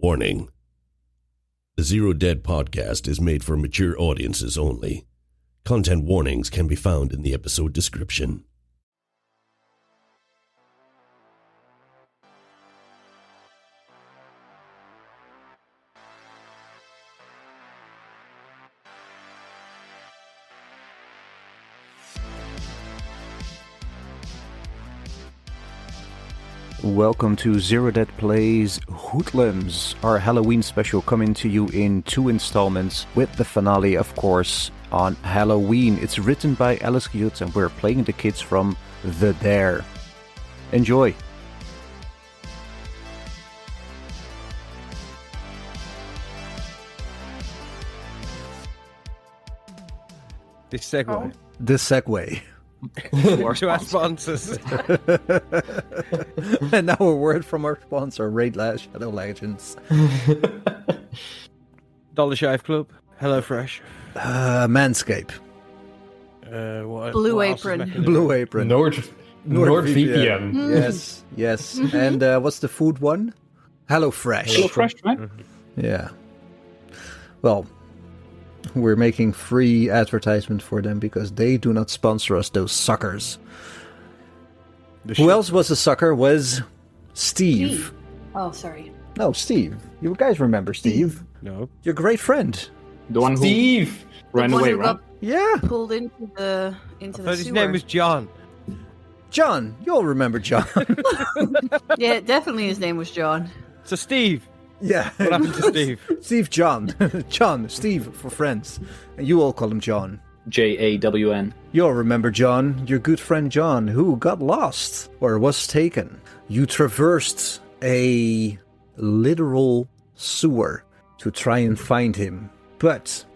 Warning. The ZeroDead podcast is made for mature audiences only. Content warnings can be found in the episode description. Welcome to ZeroDead Plays Hoodlums, our Halloween special coming to you in 2 installments, with the finale, of course, on Halloween. It's written by Alex Guillotte and we're playing the kids from The Dare. Enjoy! This segue. This segue. To our sponsors. And now a word from our sponsor, Raid Shadow Legends. Dollar Shave Club. HelloFresh. Manscape. Blue Apron. Blue Apron. NordVPN. Yes. And what's the food one? HelloFresh. HelloFresh, right? Yeah. Well, we're making free advertisement for them because they do not sponsor us, those suckers. Who else was a sucker was Steve. Oh, sorry. No, Steve. You guys remember Steve? No. Your great friend. The one who ran away, right? Yeah. Pulled into the I sewer. thought his name was John. John. You'll remember John. Yeah, definitely his name was John. So Steve. Yeah. What happened to Steve? Steve John. John. Steve for friends. And you all call him John. JAWN. You'll remember John, your good friend John, who got lost or was taken. You traversed a literal sewer to try and find him. But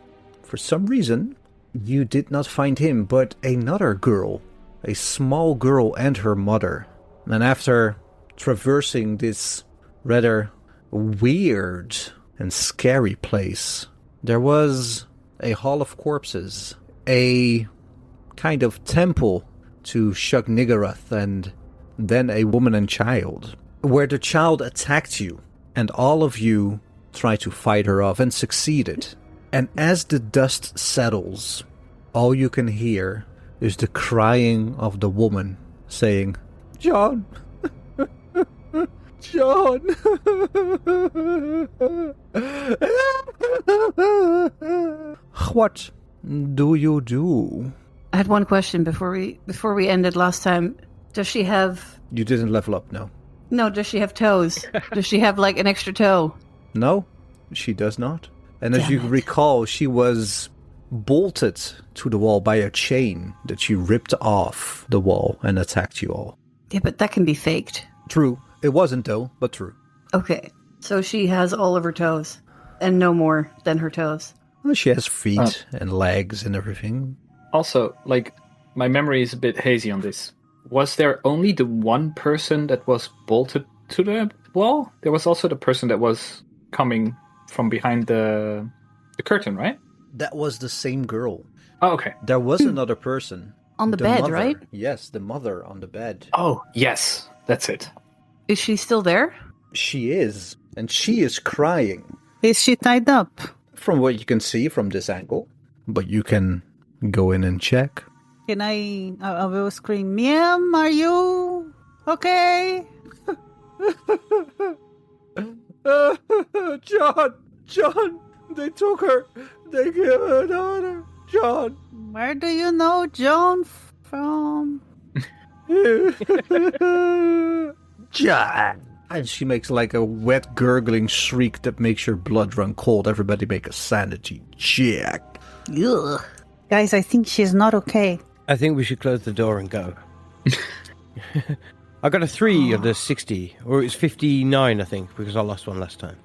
for some reason, you did not find him, but another girl. A small girl and her mother. And after traversing this rather weird and scary place, there was a hall of corpses, a kind of temple to Shug-Niggurath, and then a woman and child, where the child attacked you, and all of you tried to fight her off and succeeded. And as the dust settles, all you can hear is the crying of the woman saying, "John! John! What do you do?" I had one question before we ended last time. Does she have... You didn't level up, no. No, does she have toes? Does she have, like, an extra toe? No, she does not. And as Damn you it. recall, she was bolted to the wall by a chain that she ripped off the wall and attacked you all. Yeah, but that can be faked. True. It wasn't, though, but true. Okay, so she has all of her toes. And no more than her toes. Well, she has feet and legs and everything. Also, my memory is a bit hazy on this. Was there only the one person that was bolted to the wall? There was also the person that was coming from behind the curtain, right? That was the same girl. Oh, okay. There was another person. On the bed, mother. right? Yes, the mother on the bed. Oh, yes. That's it. Is she still there? She is. And she is crying. Is she tied up? From what you can see from this angle. But you can go in and check. Can I will scream, "Ma'am, are you okay?" John, they took her. They gave her daughter. John. Where do you know Joan from? John. And she makes like a wet gurgling shriek that makes your blood run cold. Everybody make a sanity check. Ugh. Guys, I think she's not okay. I think we should close the door and go. I got a 3 under 60, or it was 59, I think, because I lost one last time.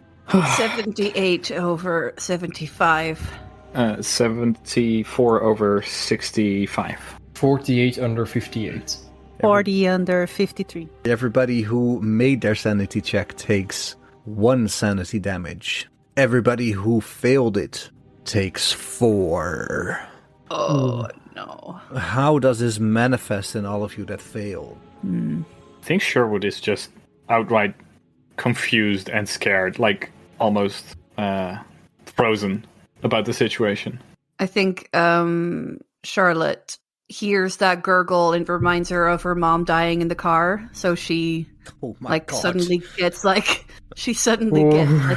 78 over 75. 74 over 65. 48 under 58. 40 under 53. Everybody who made their sanity check takes 1 sanity damage. Everybody who failed it takes 4. Oh, no. How does this manifest in all of you that failed? I think Sherwood is just outright confused and scared. Like, almost frozen about the situation. I think Charlotte hears that gurgle and reminds her of her mom dying in the car, so she suddenly gets like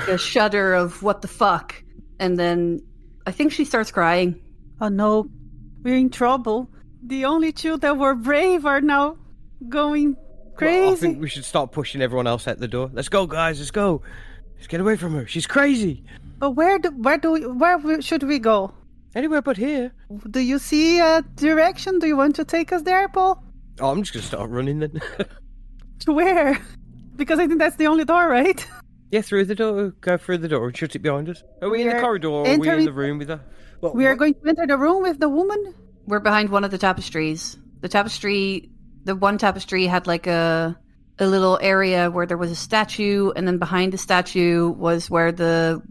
a shudder of what the fuck, and then I think she starts crying. Oh no, we're in trouble. The only two that were brave are now going crazy. Well, I think we should start pushing everyone else out the door. Let's go, guys. Let's go. Let's get away from her. She's crazy. But where should we go? Anywhere but here. Do you see a direction? Do you want to take us there, Paul? Oh, I'm just going to start running then. To where? Because I think that's the only door, right? Yeah, through the door. Go through the door and shut it behind us. Are we in the corridor or are we in the room with her? Well, we are going to enter the room with the woman? We're behind one of the tapestries. The one tapestry had like a little area where there was a statue, and then behind the statue was where the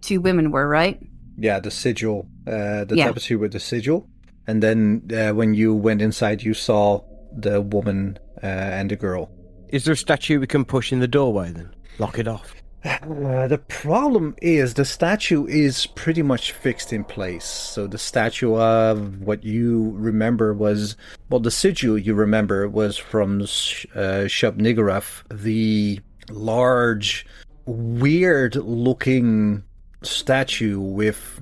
two women were, right? Yeah, the sigil. Tapestry with the sigil. And then when you went inside, you saw the woman and the girl. Is there a statue we can push in the doorway then? Lock it off. The problem is the statue is pretty much fixed in place. So the statue of what you remember was... Well, the sigil you remember was from Shub Niggurath, the large, weird-looking statue with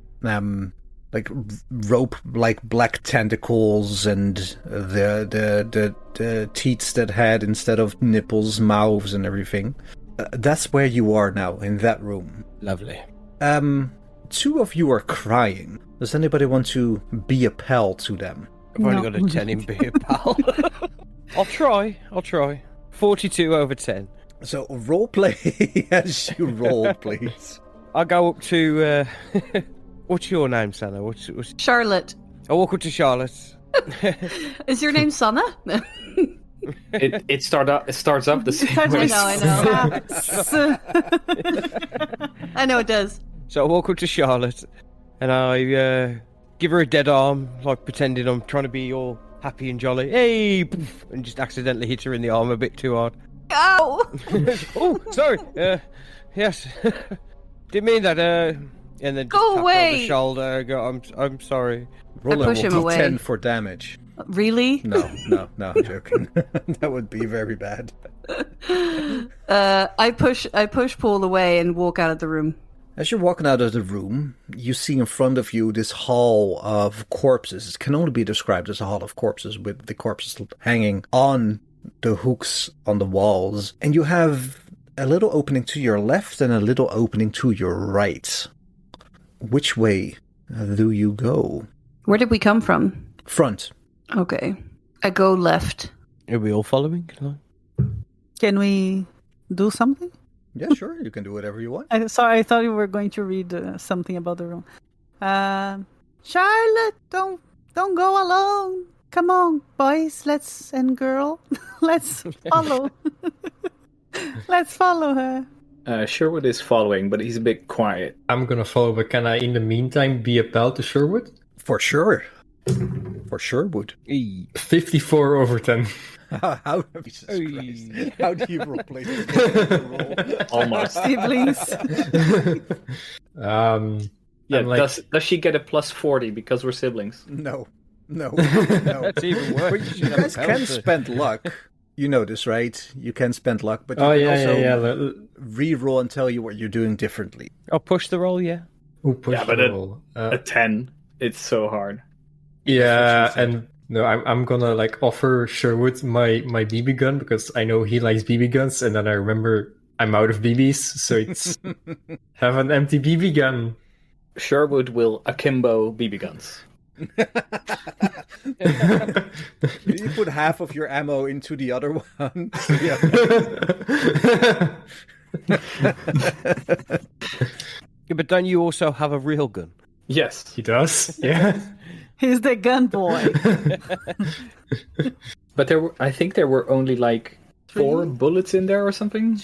like rope, like black tentacles, and the teeth that had instead of nipples, mouths, and everything. That's where you are now, in that room. Lovely. Two of you are crying. Does anybody want to be a pal to them? I've only got a 10 in be a pal. I'll try. 42 over 10. So roleplay as you roll, please. I'll go up to... what's your name, Sana? What's... Charlotte. I'll walk up to Charlotte. Is your name Sana? It starts off the same way. I know. I know it does. So I walk up to Charlotte, and I give her a dead arm, like pretending I'm trying to be all happy and jolly. Hey! Poof, and just accidentally hit her in the arm a bit too hard. Ow! Oh, sorry. Yes. Didn't mean that. And then just go tap away. her on the shoulder. Go. I'm sorry. Roll I push him away. 10 for damage. Really? No, I'm joking. That would be very bad. I push Paul away and walk out of the room. As you're walking out of the room, you see in front of you this hall of corpses. It can only be described as a hall of corpses, with the corpses hanging on the hooks on the walls. And you have a little opening to your left and a little opening to your right. Which way do you go? Where did we come from? Front. Okay. I go left. Are we all following? Can we do something? Yeah, sure. You can do whatever you want. Sorry, I thought you were going to read something about the room. Charlotte, don't go alone. Come on, boys, and girl, let's follow. Let's follow her. Sherwood is following, but he's a bit quiet. I'm gonna follow, but can I, in the meantime, be a pal to Sherwood? For sure. For sure would. 54 over 10. How do you roleplay this? Almost. Siblings. Yeah, like... does she get a plus 40 because we're siblings? No. That's even worse. You guys can spend luck. You know this, right? You can spend luck, but you can also re-roll and tell you what you're doing differently. I'll push the roll, yeah. Oh, push but the roll. A 10, it's so hard. Yeah, and no, I'm gonna like offer Sherwood my BB gun because I know he likes BB guns, and then I remember I'm out of BBs, so it's have an empty BB gun. Sherwood will akimbo BB guns. You put half of your ammo into the other one. Yeah, but don't you also have a real gun? Yes, he does. Yeah. He's the gun boy. But I think there were only like 4 bullets in there or something.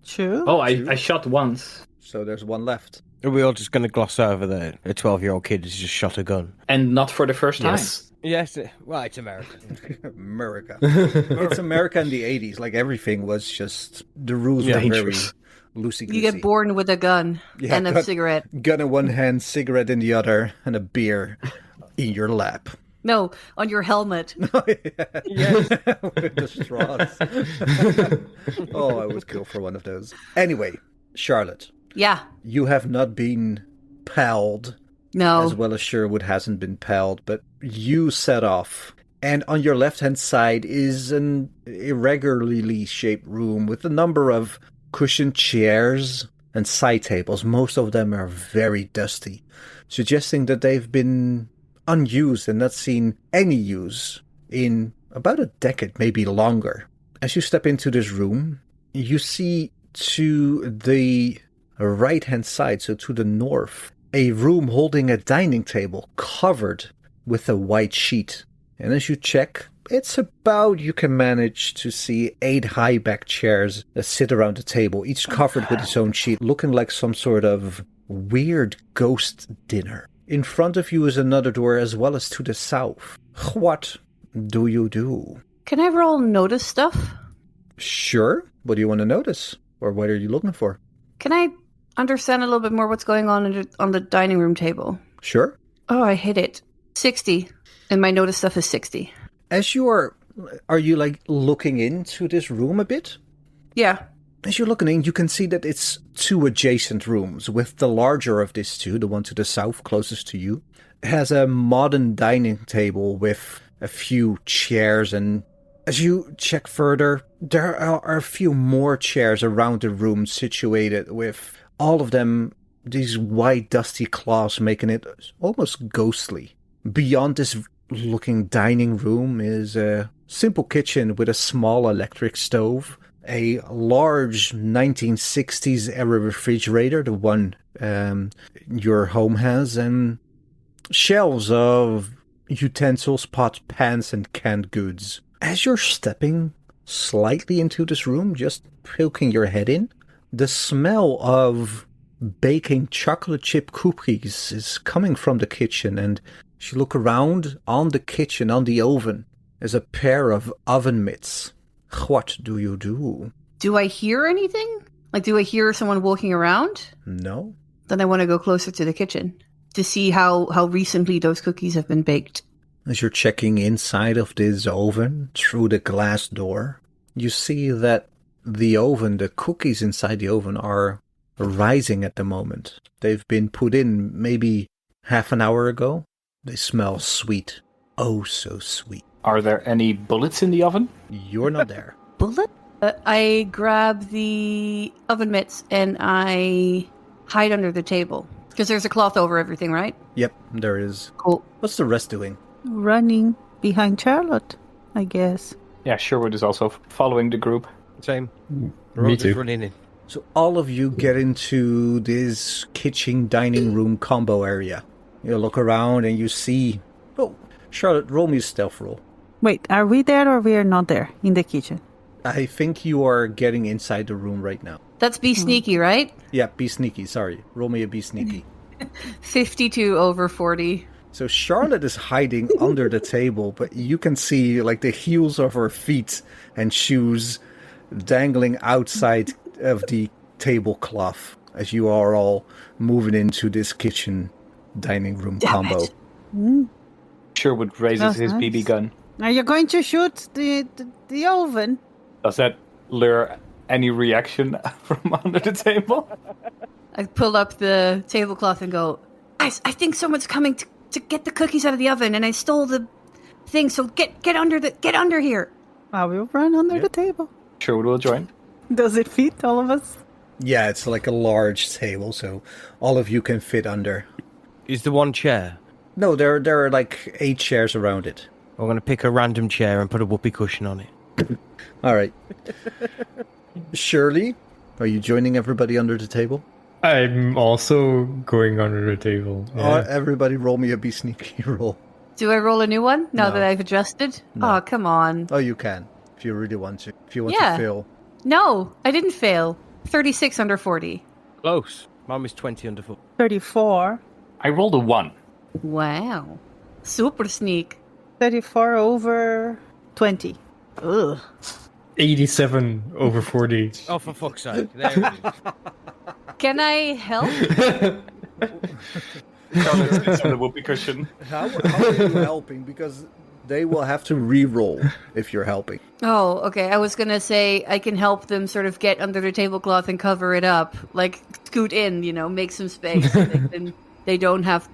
True. Oh, I shot once. So there's one left. Are we all just going to gloss over that a 12-year-old kid has just shot a gun? And not for the first time. Yes. Well, it's America. It's America in the 80s. Like, everything was just... The rules were very Loosey-goosey. You get born with a gun and a cigarette. Gun in one hand, cigarette in the other, and a beer in your lap. No, on your helmet. Oh, yeah. Yes. With the straws. Oh, I would kill for one of those. Anyway, Charlotte. Yeah. You have not been palled. No. As well as Sherwood hasn't been palled, but you set off. And on your left-hand side is an irregularly shaped room with a number of cushioned chairs and side tables. Most of them are very dusty, suggesting that they've been unused and not seen any use in about a decade, maybe longer. As you step into this room, you see to the right-hand side, so to the north, a room holding a dining table covered with a white sheet. And as you check, it's about, you can manage to see 8 high-back chairs that sit around the table, each covered with its own sheet, looking like some sort of weird ghost dinner. In front of you is another door as well as to the south. What do you do? Can I roll notice stuff? Sure. What do you want to notice? Or what are you looking for? Can I understand a little bit more what's going on the dining room table? Sure. Oh, I hit it. 60. And my notice stuff is 60. As you are you like looking into this room a bit? Yeah. As you're looking in, you can see that it's 2 adjacent rooms, with the larger of these 2, the one to the south closest to you, has a modern dining table with a few chairs, and as you check further, there are a few more chairs around the room situated with all of them these white dusty cloths making it almost ghostly. Beyond this looking dining room is a simple kitchen with a small electric stove, a large 1960s era refrigerator, the one your home has, and shelves of utensils, pots, pans, and canned goods. As you're stepping slightly into this room, just poking your head in, the smell of baking chocolate chip cookies is coming from the kitchen, and as you look around on the kitchen, on the oven, is a pair of oven mitts. What do you do? Do I hear anything? Like, do I hear someone walking around? No. Then I want to go closer to the kitchen to see how recently those cookies have been baked. As you're checking inside of this oven through the glass door, you see that the cookies inside the oven are rising at the moment. They've been put in maybe half an hour ago. They smell sweet. Oh, so sweet. Are there any bullets in the oven? You're not there. Bullet? I grab the oven mitts and I hide under the table. Because there's a cloth over everything, right? Yep, there is. Cool. What's the rest doing? Running behind Charlotte, I guess. Yeah, Sherwood is also following the group. Same. Me too. Running in. So all of you get into this kitchen dining room combo area. You look around and you see... Oh, Charlotte, roll me a stealth roll. Wait, are we there or we are not there in the kitchen? I think you are getting inside the room right now. That's be sneaky, right? Yeah, be sneaky, sorry. Roll me a be sneaky. 52 over 40. So Charlotte is hiding under the table, but you can see like the heels of her feet and shoes dangling outside of the tablecloth as you are all moving into this kitchen dining room combo. Sherwood raises his nice. BB gun. Are you going to shoot the oven? Does that lure any reaction from under the table? I pull up the tablecloth and go, guys, I think someone's coming to get the cookies out of the oven, and I stole the thing, so get under here. I will run under the table. Sherwood will join. Does it fit all of us? Yeah, it's like a large table, so all of you can fit under. Is there one chair? No, there are like 8 chairs around it. I'm going to pick a random chair and put a whoopee cushion on it. All right. Shirley, are you joining everybody under the table? I'm also going under the table. Yeah. Everybody roll me a be sneaky roll. Do I roll a new one now No. that I've adjusted? No. Oh, come on. Oh, you can, if you really want to. If you want to fail. No, I didn't fail. 36 under 40. Close. Mine was 20 under 4. 34. I rolled a 1. Wow. Super sneak. 34 over 20. Ugh. 87 over 40. Oh, for fuck's sake. There it is. Can I help? It's on the whoopee cushion. How are you helping? Because they will have to re-roll if you're helping. Oh, okay. I was gonna say I can help them sort of get under the tablecloth and cover it up, like scoot in, make some space. They don't have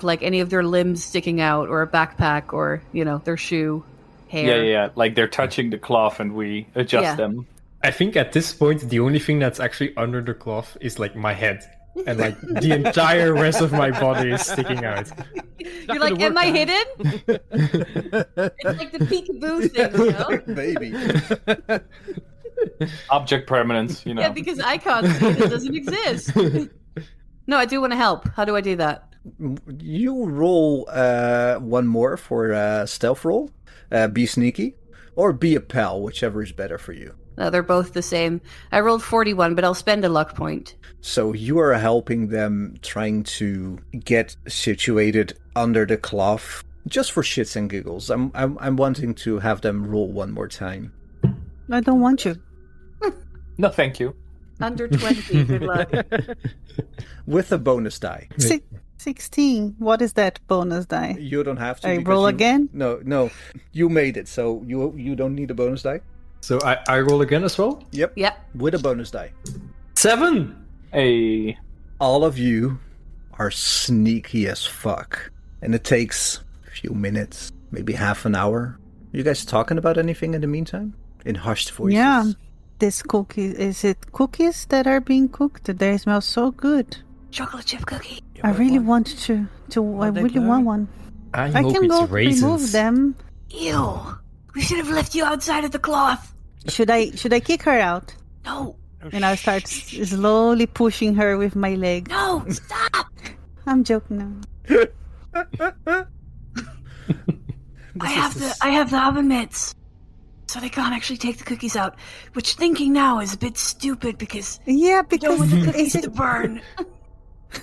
like any of their limbs sticking out, or a backpack, or their shoe, hair. Yeah. Like they're touching the cloth, and we adjust them. I think at this point, the only thing that's actually under the cloth is like my head. And like the entire rest of my body is sticking out. You're like, am I hidden? It's like the peekaboo thing, Baby. Object permanence, Yeah, because I can't see it. It doesn't exist. No, I do want to help. How do I do that? You roll one more for stealth roll. Be sneaky. Or be a pal, whichever is better for you. No, they're both the same. I rolled 41, but I'll spend a luck point. So you are helping them trying to get situated under the cloth, just for shits and giggles. I'm wanting to have them roll one more time. I don't want you. No, thank you. Under 20, good luck. With a bonus die. 16. What is that bonus die? You don't have to. I roll again? No. You made it, so you don't need a bonus die. So I roll again as well? Yep. With a bonus die. 7! Hey. All of you are sneaky as fuck. And it takes a few minutes, maybe half an hour. You guys talking about anything in the meantime? In hushed voices? Yeah. This cookie, is it cookies that are being cooked? They smell so good. Chocolate chip cookie. I really want to I really want one. I can go raisins. remove them. Ew. We should have left you outside of the cloth. Should I kick her out? No. And I'll start slowly pushing her with my leg. No, stop. I'm joking now. I have the oven mitts. So they can't actually take the cookies out. Which thinking now is a bit stupid because because I don't want the cookies to burn.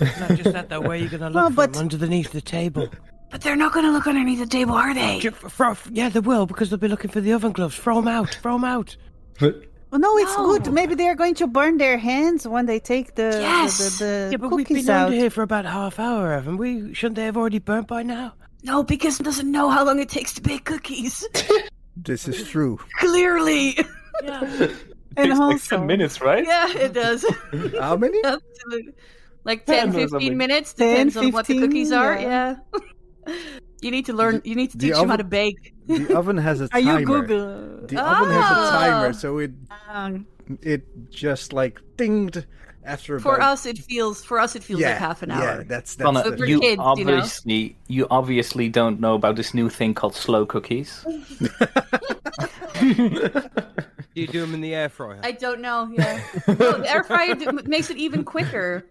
Not just that way you're gonna look for them underneath the table. But they're not gonna look underneath the table, are they? Yeah, they will, because they'll be looking for the oven gloves. Throw them out. But no, it's good. Maybe they are going to burn their hands when they take the Yeah, but we've cookies been out. under here for about half hour, haven't we? Shouldn't they have already burnt by now? No, because it doesn't know how long it takes to bake cookies. This is true. Clearly. Yeah. And Takes also, like 10 minutes, right? Yeah, it does. How many? Absolutely. Like 10, 15 something. minutes, depends on what the 15, cookies are. yeah. You need to learn, you need to The teach them how oven- to bake. The oven has a are timer. you Google? The oven has a timer, Ah. so it just like dinged after about... For us, it feels like half an hour. Yeah, that's Donna, But we're you kids, you obviously don't know about this new thing called slow cookies. You do them in the air fryer. I don't know. Yeah, no, the air fryer makes it even quicker.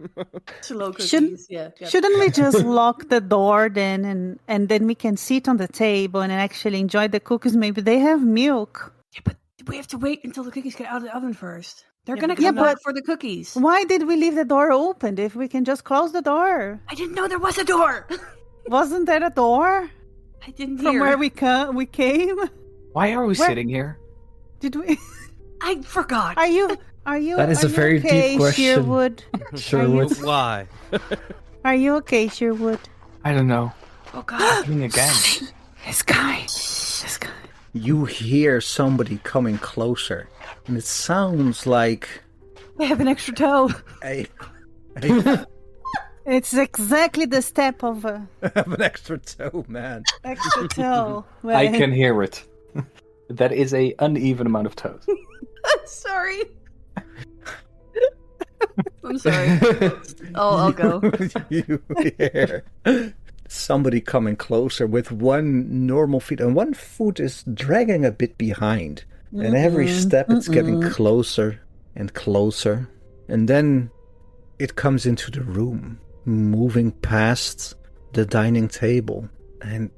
Slow cookies. Shouldn't we just lock the door then, and then we can sit on the table and actually enjoy the cookies? Maybe they have milk. Yeah, but we have to wait until the cookies get out of the oven first. They're gonna come back for the cookies. Why did we leave the door open if we can just close the door? I didn't know there was a door. Wasn't there a door I didn't from hear. where we came? Why are we sitting here? Did we? I forgot. Are you? That is a very okay, deep question. Sherwood? Sherwood. Why? Are you okay, Sherwood? I don't know. Oh God! Happening again. This guy. You hear somebody coming closer, and it sounds like I have an extra toe. a It's exactly the step of an extra toe, man. extra toe. I can hear it. That is a uneven amount of toes. I'm sorry. I'm sorry. I'll go. You hear somebody coming closer with one normal foot, and one foot is dragging a bit behind. And every step it's getting closer and closer. And then it comes into the room, moving past the dining table and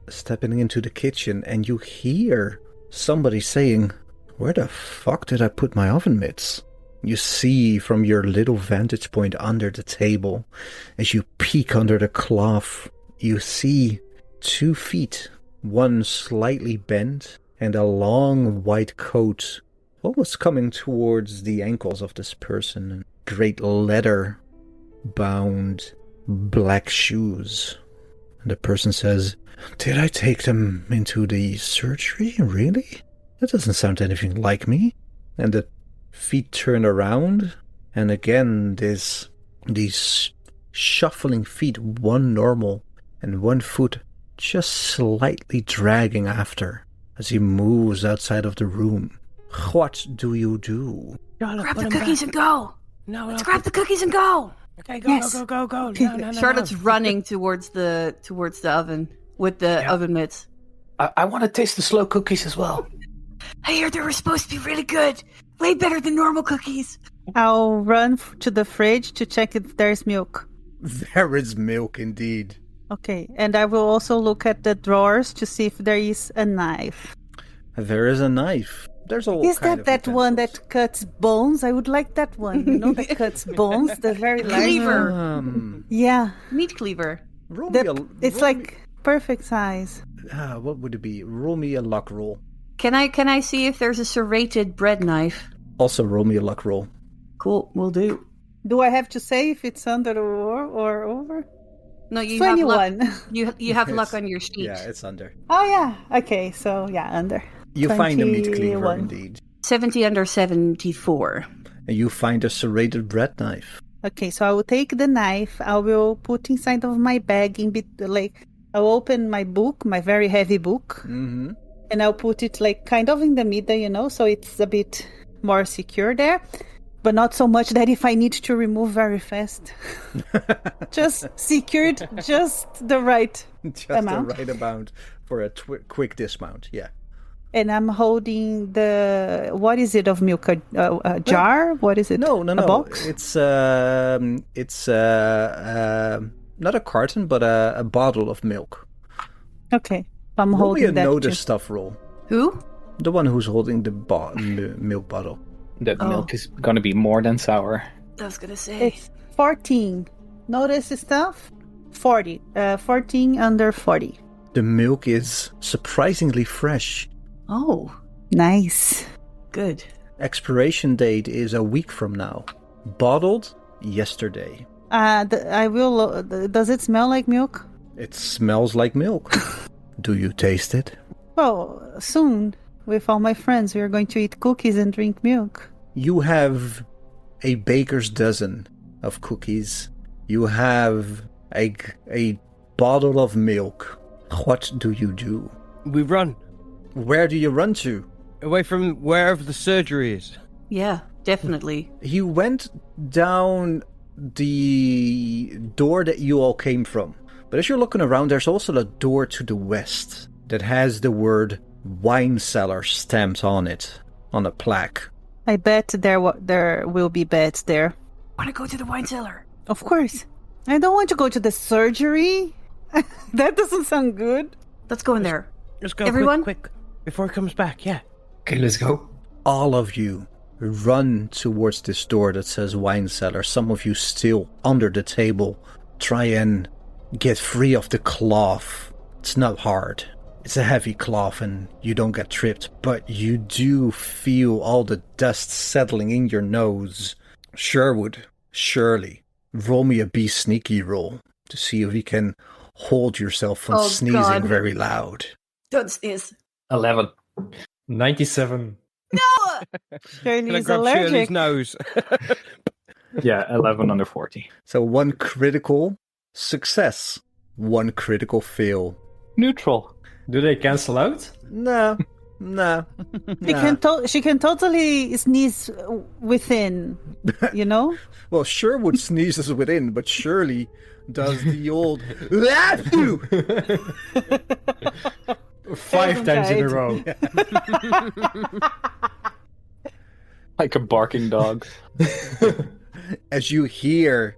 stepping into the kitchen, and you hear somebody saying, "Where the fuck did I put my oven mitts?" You see from your little vantage point under the table, as you peek under the cloth, you see 2 feet, one slightly bent, and a long white coat what was coming towards the ankles of this person? Great leather-bound black shoes. And the person says, "Did I take them into the surgery? Really? That doesn't sound anything like me." And the feet turn around, and again these shuffling feet, one normal and one foot just slightly dragging after as he moves outside of the room. What do you do? Grab the cookies and go. Let's grab the cookies and go. Okay, go, Yes. go. No. Charlotte's running towards the oven with the oven mitts. I want to taste the slow cookies as well. I hear they were supposed to be really good. Way better than normal cookies. I'll run to the fridge to check if there's milk. There is milk indeed. Okay, and I will also look at the drawers to see if there is a knife. There is a knife. There's all Is kind that of one utensils. that cuts bones? I would like that one. You know, that cuts bones. The very large Cleaver. one. Yeah. Meat cleaver. It's like perfect size. What would it be? Roll me a luck roll. Can I see if there's a serrated bread knife? Also roll me a luck roll. Cool, will do. Do I have to say if it's under or over? No, you 21. have luck. You have luck on your sheet. Yeah, it's under. Oh, yeah. Okay, so yeah, under. You find a meat cleaver 21. indeed. 70 under 74. And you find a serrated bread knife. Okay, so I will take the knife. I will put inside of my bag I'll open my book, my very heavy book, Mm-hmm. and I'll put it kind of in the middle, so it's a bit more secure there, but not so much that if I need to remove very fast. Just secured, just the right amount. The right amount for a quick dismount, yeah. And I'm holding what is it of milk? A jar? What is it? No. A box? It's not a carton, but a bottle of milk. Okay, I'm Roll me holding a that. notice stuff roll. Who? The one who's holding the milk bottle. That milk is going to be more than sour. I was gonna say. It's 14. Notice stuff? 40. 14 under 40. The milk is surprisingly fresh. Oh, Nice. good. Expiration date is a week from now. Bottled yesterday. I will. Does it smell like milk? It smells like milk. Do you taste it? Well, soon, with all my friends, we are going to eat cookies and drink milk. You have a baker's dozen of cookies. You have a bottle of milk. What do you do? We run Where do you run to? away from wherever the surgery is. Yeah, definitely. He went down the door that you all came from. But as you're looking around, there's also a door to the west that has the word wine cellar stamped on it, on a plaque. I bet there will be beds there. Want to go to the wine cellar? Of course. I don't want to go to the surgery. That doesn't sound good. Let's go in there. Let's go, Everyone? quick, before he comes back. Yeah. Okay, let's go. All of you run towards this door that says wine cellar. Some of you still under the table. Try and get free of the cloth. It's not hard. It's a heavy cloth and you don't get tripped, but you do feel all the dust settling in your nose. Sherwood, Shirley, roll me a be sneaky roll to see if you can hold yourself from Oh, sneezing God. very loud. Don't sneeze. 11. 97. No! Can I Shirley's grab Shirley's allergic. nose? Yeah, 11 under 40. So one critical success, one critical fail. Neutral. Do they cancel out? No. She can totally sneeze within, you know? Well, Sherwood sneezes within, but Shirley does the old 5 times in a row. Like a barking dog. as you hear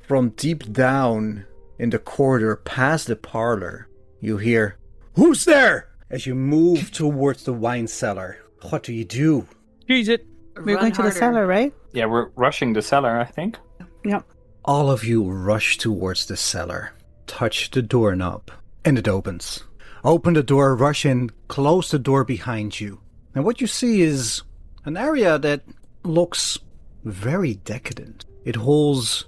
from deep down in the corridor past the parlor, you hear, "Who's there?" As you move towards the wine cellar. What do you do? Cheese it. We're going to the cellar, right? Yeah, we're rushing the cellar, I think. Yeah. All of you rush towards the cellar, touch the doorknob, and it opens. Open the door, rush in, close the door behind you. And what you see is An area that looks very decadent. It holds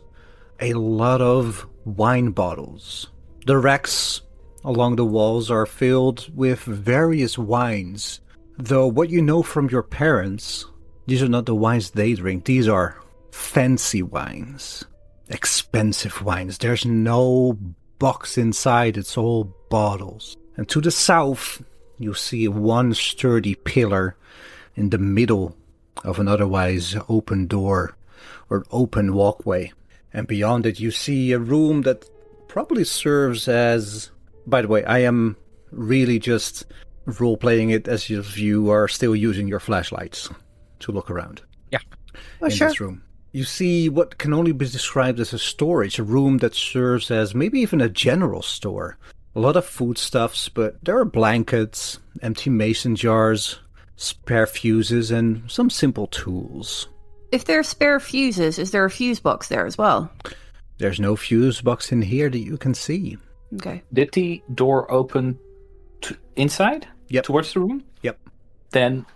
a lot of wine bottles. The racks along the walls are filled with various wines. Though what you know from your parents, these are not the wines they drink. These are fancy wines. Expensive wines. There's no box inside. It's all bottles. And to the south, you see one sturdy pillar in the middle of an otherwise open door or open walkway. And beyond it, you see a room that probably serves as... By the way, I am really just role-playing it as if you are still using your flashlights to look around. Yeah. In this room. You see what can only be described as a storage, a room that serves as maybe even a general store. A lot of foodstuffs, but there are blankets, empty mason jars, spare fuses, and some simple tools. If there are spare fuses, is there a fuse box there as well? There's no fuse box in here that you can see. Okay. Did the door open inside? Yep. Towards the room? Yep. Then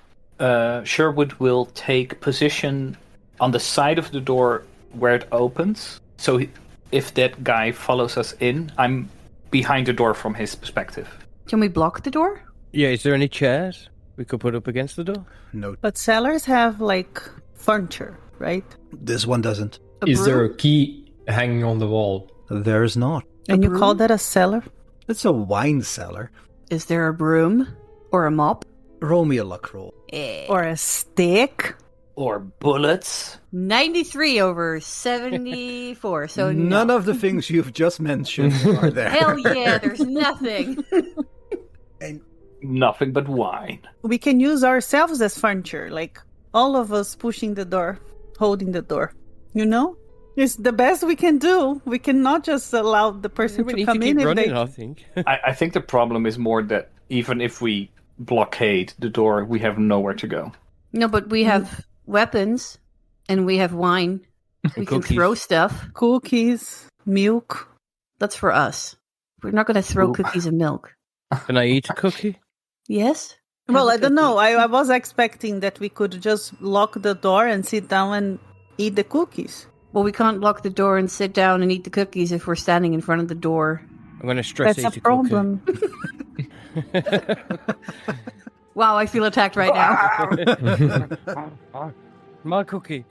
Sherwood will take position on the side of the door where it opens. So if that guy follows us in, I'm behind the door from his perspective. Can we block the door? Yeah, is there any chairs we could put up against the door? No. But cellars have, like, furniture, right? This one doesn't. Is there a key hanging on the wall? There's not. And you call that a cellar? It's a wine cellar. Is there a broom? Or a mop? Roll me a luck roll. Or a stick? Or bullets. 93 over 74, so None no. of the things you've just mentioned are there. Hell yeah, there's nothing. And Nothing but wine. We can use ourselves as furniture, like all of us pushing the door, holding the door. You know? It's the best we can do. We cannot just allow the person We to need come to keep in running, if I think. I think the problem is more that even if we blockade the door, we have nowhere to go. No, but we have weapons, and we have wine. We can cookies. throw stuff. cookies, milk. That's for us. We're not going to throw cookies and milk. Can I eat a cookie? Yes? Well, Have I a don't know. cookie. I was expecting that we could just lock the door and sit down and eat the cookies. Well, we can't lock the door and sit down and eat the cookies if we're standing in front of the door. I'm going to stress That's eat a problem. Wow, I feel attacked right now. My cookie.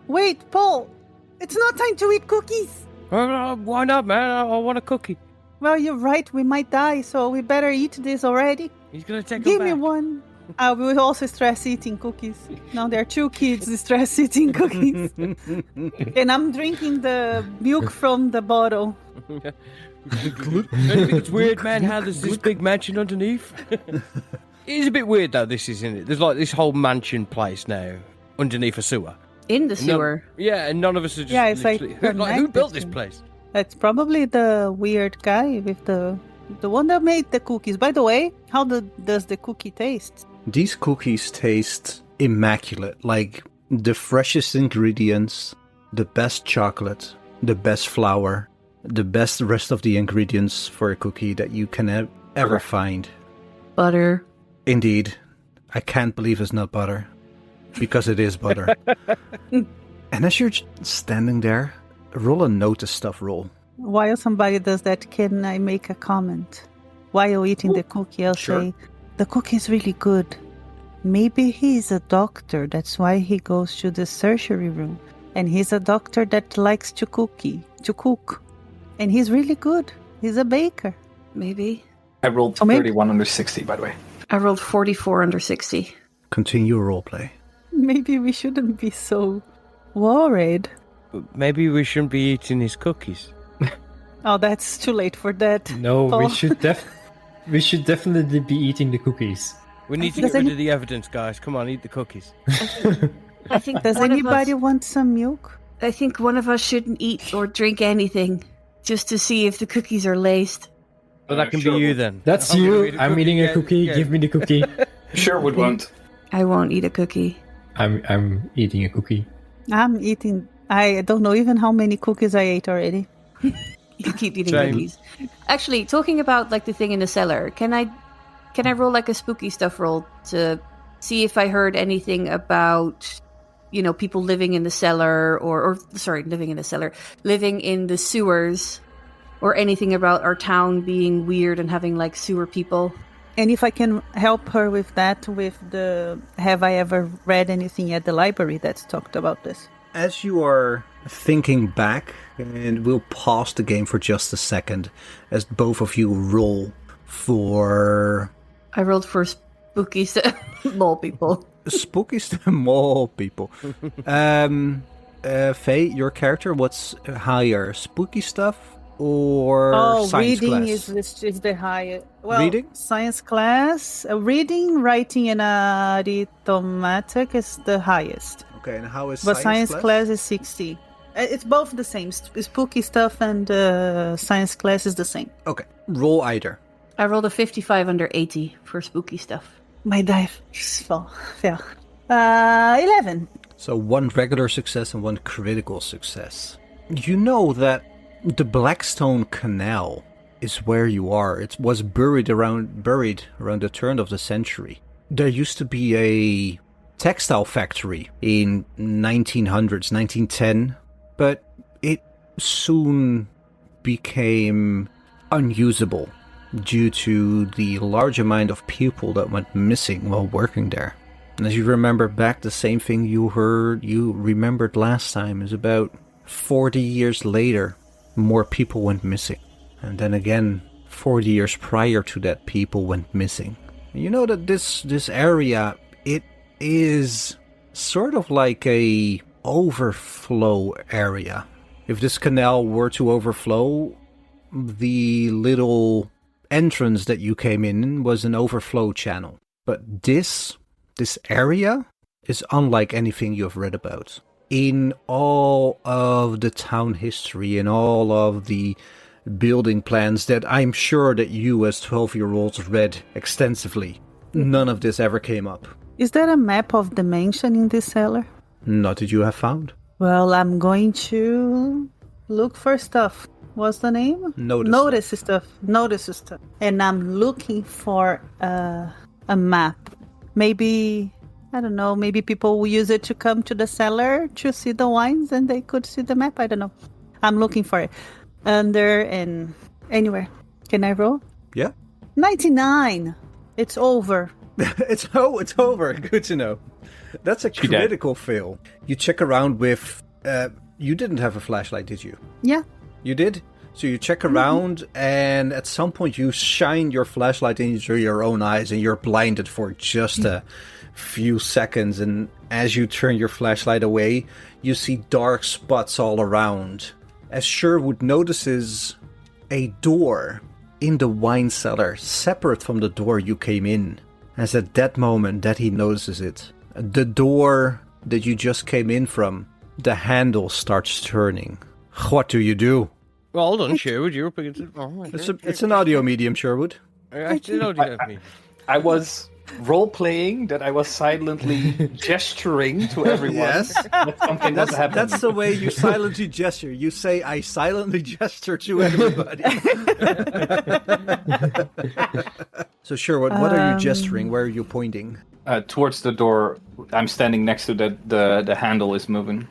Wait, Paul. It's not time to eat cookies. Why not, man? I want a cookie. Well, you're right. We might die, so we better eat this already. He's going to take Give them me back. one. I will also stress eating cookies. Now there are 2 kids stress eating cookies. And I'm drinking the milk from the bottle. Don't you think it's weird, man, how there's this big mansion underneath? It is a bit weird, though, this, isn't it? There's like this whole mansion place now underneath a sewer. In the sewer. Yeah, and none of us are just Yeah, it's like literally- who built this connected. place? That's probably the weird guy with the one that made the cookies. By the way, how does the cookie taste? these cookies taste immaculate, like the freshest ingredients, the best chocolate, the best flour, the best rest of the ingredients for a cookie that you can ever find. Butter. Indeed. I can't believe it's not butter. Because it is butter. And as you're standing there, roll a notice stuff roll. While somebody does that, can I make a comment? While eating the cookie, I'll say, the cookie is really good. Maybe he's a doctor, that's why he goes to the surgery room. And he's a doctor that likes to cook. And he's really good. He's a baker. Maybe. I rolled So maybe- 31 under 60, by the way. I rolled 44 under 60. Continue roleplay. Maybe we shouldn't be so worried. Maybe we shouldn't be eating his cookies. Oh, that's too late for that. No, Paul. we should definitely be eating the cookies. We need to Does get rid any- of the evidence, guys. Come on, eat the cookies. I think Does one of anybody us- want some milk? I think one of us shouldn't eat or drink anything, just to see if the cookies are laced. But that can Sure. be you then. That's I'm gonna you. eat a I'm cookie, eating yeah, a cookie. yeah. Give me the cookie. Sherwood won't. I won't eat a cookie. I'm eating a cookie. I'm eating. I don't know even how many cookies I ate already. You keep eating Same. cookies. Actually, talking about like the thing in the cellar, can I roll like a spooky stuff roll to see if I heard anything about, people living in the cellar living in the sewers, or anything about our town being weird and having like sewer people. And if I can help her with that, have I ever read anything at the library that's talked about this? As you are thinking back, and we'll pause the game for just a second, as both of you roll for... I rolled for spooky mole people. Spooky mole people. Faye, your character, what's higher? Spooky stuff or science reading class? is the highest. Well, reading? Science class. Reading, writing, and arithmetic is the highest. Okay, and how is but science class is 60. It's both the same. Spooky stuff and science class is the same. Okay, roll either. I rolled a 55 under 80 for spooky stuff. My dice fell. 11. So 1 regular success and 1 critical success. You know that the Blackstone Canal is where you are. It was buried around the turn of the century. There used to be a textile factory in 1900s, 1910, but it soon became unusable due to the large amount of people that went missing while working there. And as you remember back, the same thing you remembered last time is about 40 years later, more people went missing. And then again, 40 years prior to that, people went missing. And you know that this area, it is sort of like a overflow area. If this canal were to overflow, the little entrance that you came in was an overflow channel. But this area is unlike anything you've read about. In all of the town history, in all of the building plans that I'm sure that you as 12-year-olds read extensively, none of this ever came up. Is there a map of the mansion in this cellar? Not that you have found. Well, I'm going to look for stuff. What's the name? Notice stuff. And I'm looking for a map. Maybe, I don't know, maybe people will use it to come to the cellar to see the wines and they could see the map. I don't know. I'm looking for it. Under and anywhere. Can I roll? Yeah. 99. It's over. It's over. Good to know. That's a critical fail. You check around with... you didn't have a flashlight, did you? Yeah. You did? So you check around, and at some point you shine your flashlight into your own eyes, and you're blinded for just a few seconds. And as you turn your flashlight away, you see dark spots all around. As Sherwood notices a door in the wine cellar, separate from the door you came in. As at that moment that he notices it, the door that you just came in from, the handle starts turning. What do? Well, hold on, Sherwood. You're up against it. Oh, it's an audio medium, Sherwood. It's an audio medium. I was role-playing that I was silently gesturing to everyone. Yes. That something was happening. That's the way you silently gesture. You say, I silently gesture to everybody. So, Sherwood, what are you gesturing? Where are you pointing? Towards the door. I'm standing next to the handle is moving.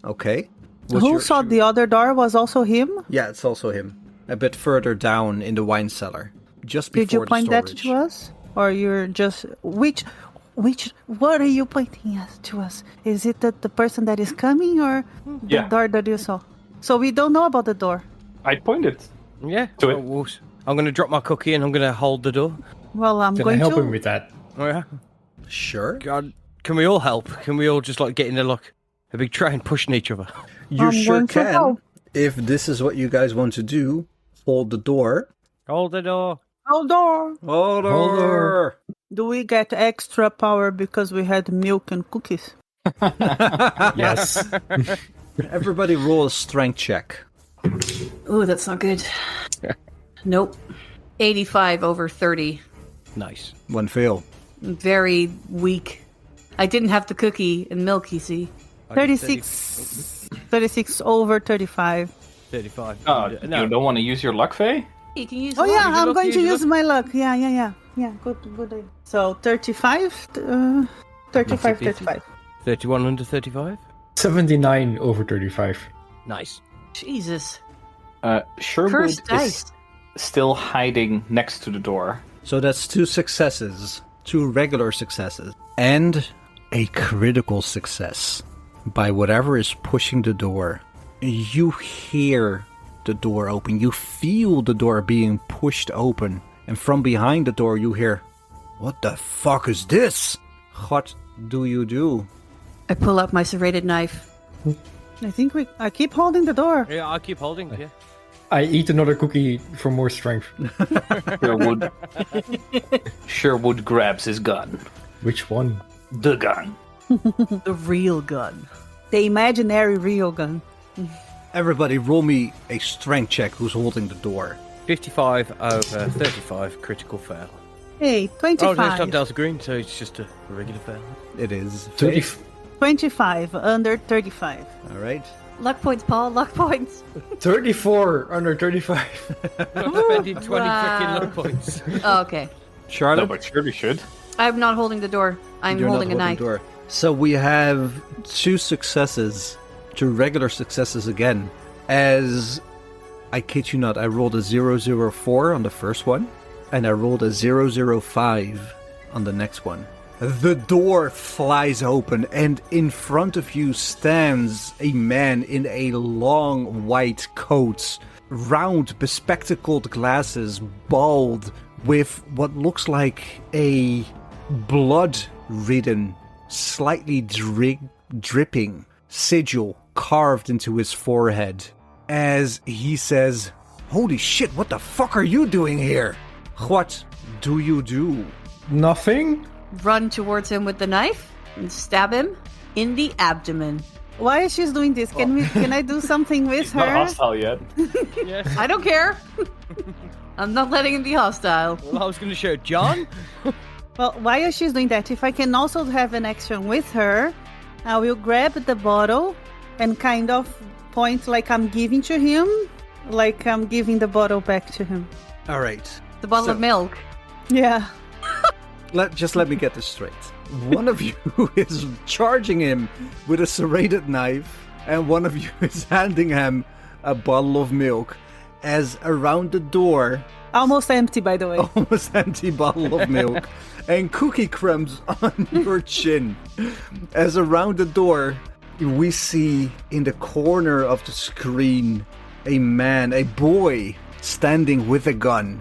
Okay. Who saw the other door? Was also him? Yeah, it's also him. A bit further down in the wine cellar. Just before the storage. Did you point that to us? Or you're just... What are you pointing to us? Is it the person that is coming or the door that you saw? So we don't know about the door. I pointed. Yeah. To it. I'm going to drop my cookie and I'm going to hold the door. Well, I'm going to... Can I help him with that? Oh, yeah. Sure. God, can we all help? Can we all just get in a big train pushing each other? You sure can. If this is what you guys want to do, hold the door. Hold the door. Hold door. Hold door. Do we get extra power because we had milk and cookies? Yes. Everybody roll a strength check. Ooh, that's not good. Nope. 85 over 30. Nice. One fail. Very weak. I didn't have the cookie and milk, you see. 36 over 35. 35. You don't want to use your luck, Faye? You can use I'm going to use my luck. Yeah. Yeah, good idea. So 35, 35, 35. 31 under 35? 79 over 35. Nice. Jesus. Sherwood First is dice. still hiding next to the door. So that's 2 successes, 2 regular successes, and a critical success. By whatever is pushing the door, you hear the door open. You feel the door being pushed open. And from behind the door you hear, "What the fuck is this?" What do you do? I pull out my serrated knife. I think I keep holding the door. Yeah, I'll keep holding, yeah. I eat another cookie for more strength. Sherwood grabs his gun. Which one? The gun. The real gun. The imaginary real gun. Everybody roll me a strength check who's holding the door. 55 over 35, critical fail. Hey, Oh, 25. no, it's not Delta Green, so it's just a regular fail. It is 30. 25 under 35. All right. Luck points, Paul. Luck points. 34 under 35. I'm spending 20 Wow. freaking luck points. Oh, okay. Charlotte? No, but surely should. I'm not holding the door. I'm You're not holding a knife. the door. So we have 2 successes, 2 regular successes again. As I kid you not, I rolled a 004 on the first one, and I rolled a 005 on the next one. The door flies open, and in front of you stands a man in a long white coat, round bespectacled glasses, bald, with what looks like a blood-ridden, slightly dripping sigil carved into his forehead. As he says, "Holy shit, what the fuck are you doing here? What do you do?" Nothing? Run towards him with the knife and stab him in the abdomen. Why is she doing this? Can I do something with He's not her? hostile yet. Yes. I don't care. I'm not letting him be hostile. Well, I was going to show John. Well, while she's doing that, if I can also have an action with her, I will grab the bottle and kind of point like I'm giving to him, like I'm giving the bottle back to him. All right. The bottle of milk. Yeah. Let me get this straight. One of you is charging him with a serrated knife, and one of you is handing him a bottle of milk. As around the door, Almost empty, by the way. almost empty bottle of milk, and cookie crumbs on your chin. As around the door, we see in the corner of the screen a man, a boy, standing with a gun,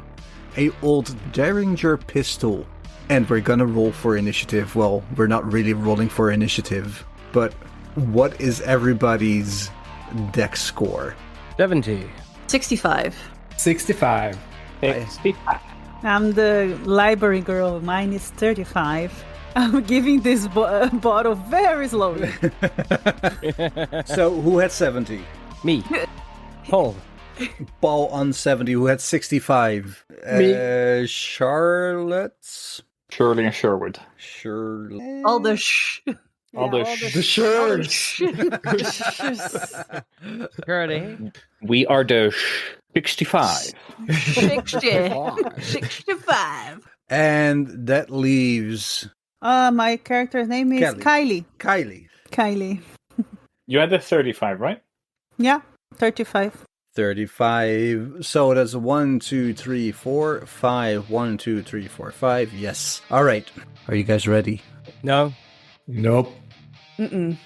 a old Derringer pistol. And we're gonna roll for initiative. Well, we're not really rolling for initiative, but what is everybody's dex score? 70. 65. 65. I'm the library girl. Mine is 35. I'm giving this bottle very slowly. So, who had 70? Me. Paul. Paul on 70, who had 65. Me. Charlotte? Shirley and Sherwood. Shirley. All the shh. All the The shirts. Curly. We are the 65. 65. And that leaves My character's name is Kelly. Kylie. Kylie. You had the 35, right? Yeah, 35. 35. So that's 1, 2, 3, 4, 5. 1, 2, 3, 4, 5. Yes. All right. Are you guys ready? No. Nope. Mm-mm.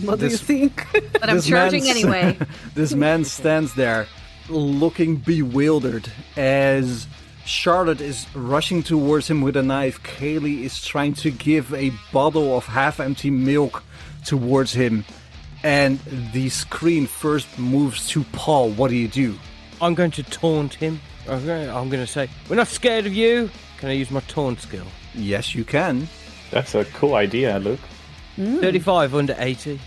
What do you This- think? But I'm This charging man's- anyway. This man stands there looking bewildered as Charlotte is rushing towards him with a knife. Kaylee is trying to give a bottle of half-empty milk towards him. And the screen first moves to Paul. What do you do? I'm going to taunt him. I'm going to say, we're not scared of you. Can I use my taunt skill? Yes, you can. That's a cool idea, Luke. 35 under 80.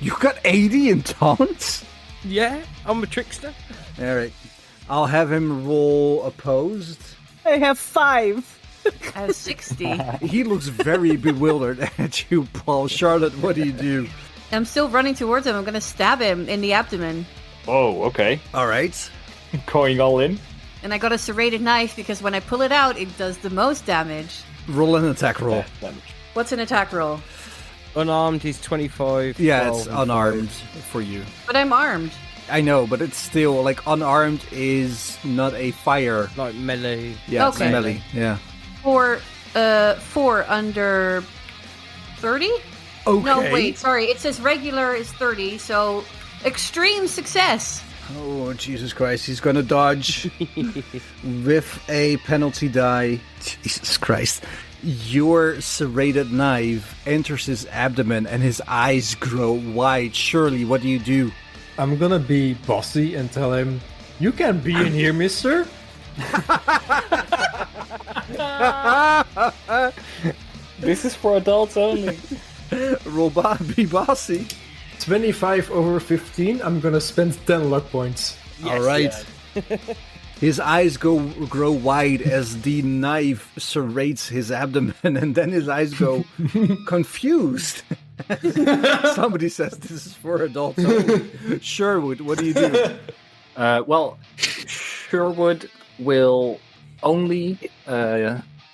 You got 80 in taunts? Yeah, I'm a trickster. All right. I'll have him roll opposed. I have 5. I have 60. He looks very bewildered at you, Paul. Charlotte, what do you do? I'm still running towards him. I'm going to stab him in the abdomen. Oh, okay. All right. Going all in. And I got a serrated knife because when I pull it out, it does the most damage. Roll an attack roll. What's an attack roll? Unarmed is 25. Yeah, it's unarmed for you. But I'm armed. I know, but it's still, like, unarmed is not a fire. Like melee. Yeah, Okay. it's melee. Yeah. 4 under 30? Okay. No, wait, sorry. It says regular is 30, so extreme success. Oh, Jesus Christ. He's going to dodge with a penalty die. Jesus Christ. Your serrated knife enters his abdomen and his eyes grow wide. Shirley, what do you do? I'm gonna be bossy and tell him, "You can't be in here, mister." This is for adults only. Robot, be bossy. 25 over 15, I'm gonna spend 10 luck points. All right. His eyes grow wide as the knife serrates his abdomen, and then his eyes go confused. Somebody says this is for adults only. Sherwood, what do you do? Well, Sherwood will only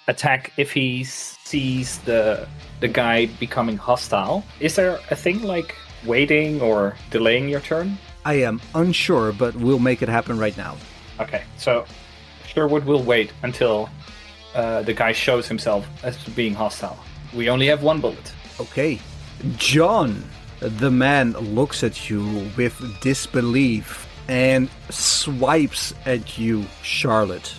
attack if he sees the guy becoming hostile. Is there a thing like waiting or delaying your turn? I am unsure, but we'll make it happen right now. Okay, so Sherwood will wait until the guy shows himself as being hostile. We only have one bullet. Okay. John, the man, looks at you with disbelief and swipes at you, Charlotte,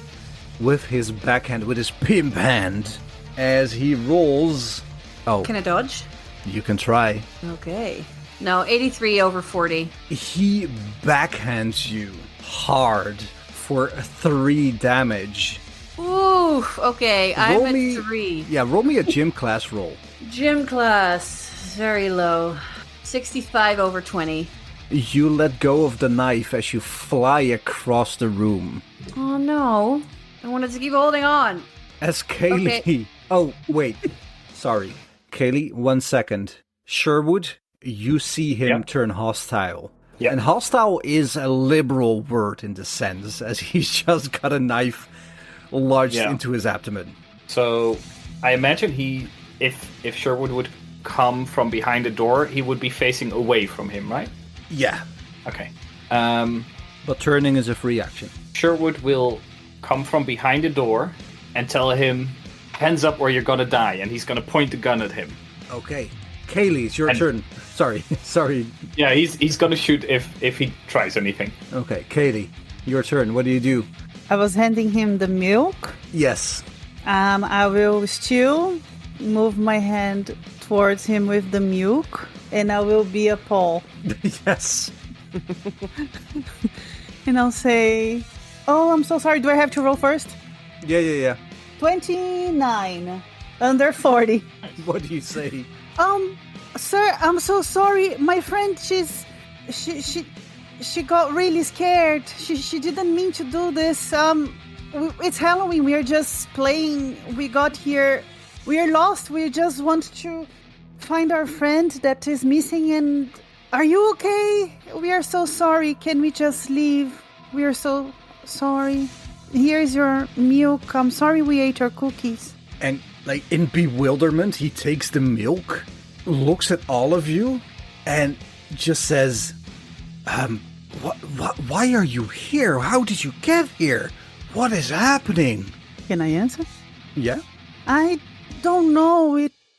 with his backhand, with his pimp hand, as he rolls. Oh, Can I dodge? you can try. Okay. No, 83 over 40. He backhands you hard for 3 damage. Ooh, okay. I'm Roll at me- 3. Yeah, roll me a gym class roll. Gym class, very low. 65 over 20. You let go of the knife as you fly across the room. Oh no. I wanted to keep holding on. As Kaylee... Okay. Oh, wait. Sorry. Kaylee, 1 second. Sherwood, you see him turn hostile. Yeah. And hostile is a liberal word in the sense, as he's just got a knife lodged into his abdomen. So I imagine if Sherwood would come from behind the door, he would be facing away from him, right? Yeah. Okay. But turning is a free action. Sherwood will come from behind the door and tell him, hands up or you're gonna die, and he's gonna point the gun at him. Okay. Kaylee, it's your turn. Sorry. Yeah, he's gonna shoot if he tries anything. Okay, Kaylee, your turn. What do you do? I was handing him the milk. Yes. I will still move my hand towards him with the milk, and I will be a Paul. Yes. And I'll say, "Oh, I'm so sorry. Do I have to roll first?" Yeah. 29 under 40. What do you say? Sir, I'm so sorry. My friend, she got really scared. She didn't mean to do this. It's Halloween. We are just playing. We got here. We are lost. We just want to find our friend that is missing. And are you okay? We are so sorry. Can we just leave? We are so sorry. Here's your milk. I'm sorry we ate our cookies. And, like, in bewilderment, he takes the milk, looks at all of you, and just says, why are you here? How did you get here? What is happening? Can I answer? Yeah? I don't know.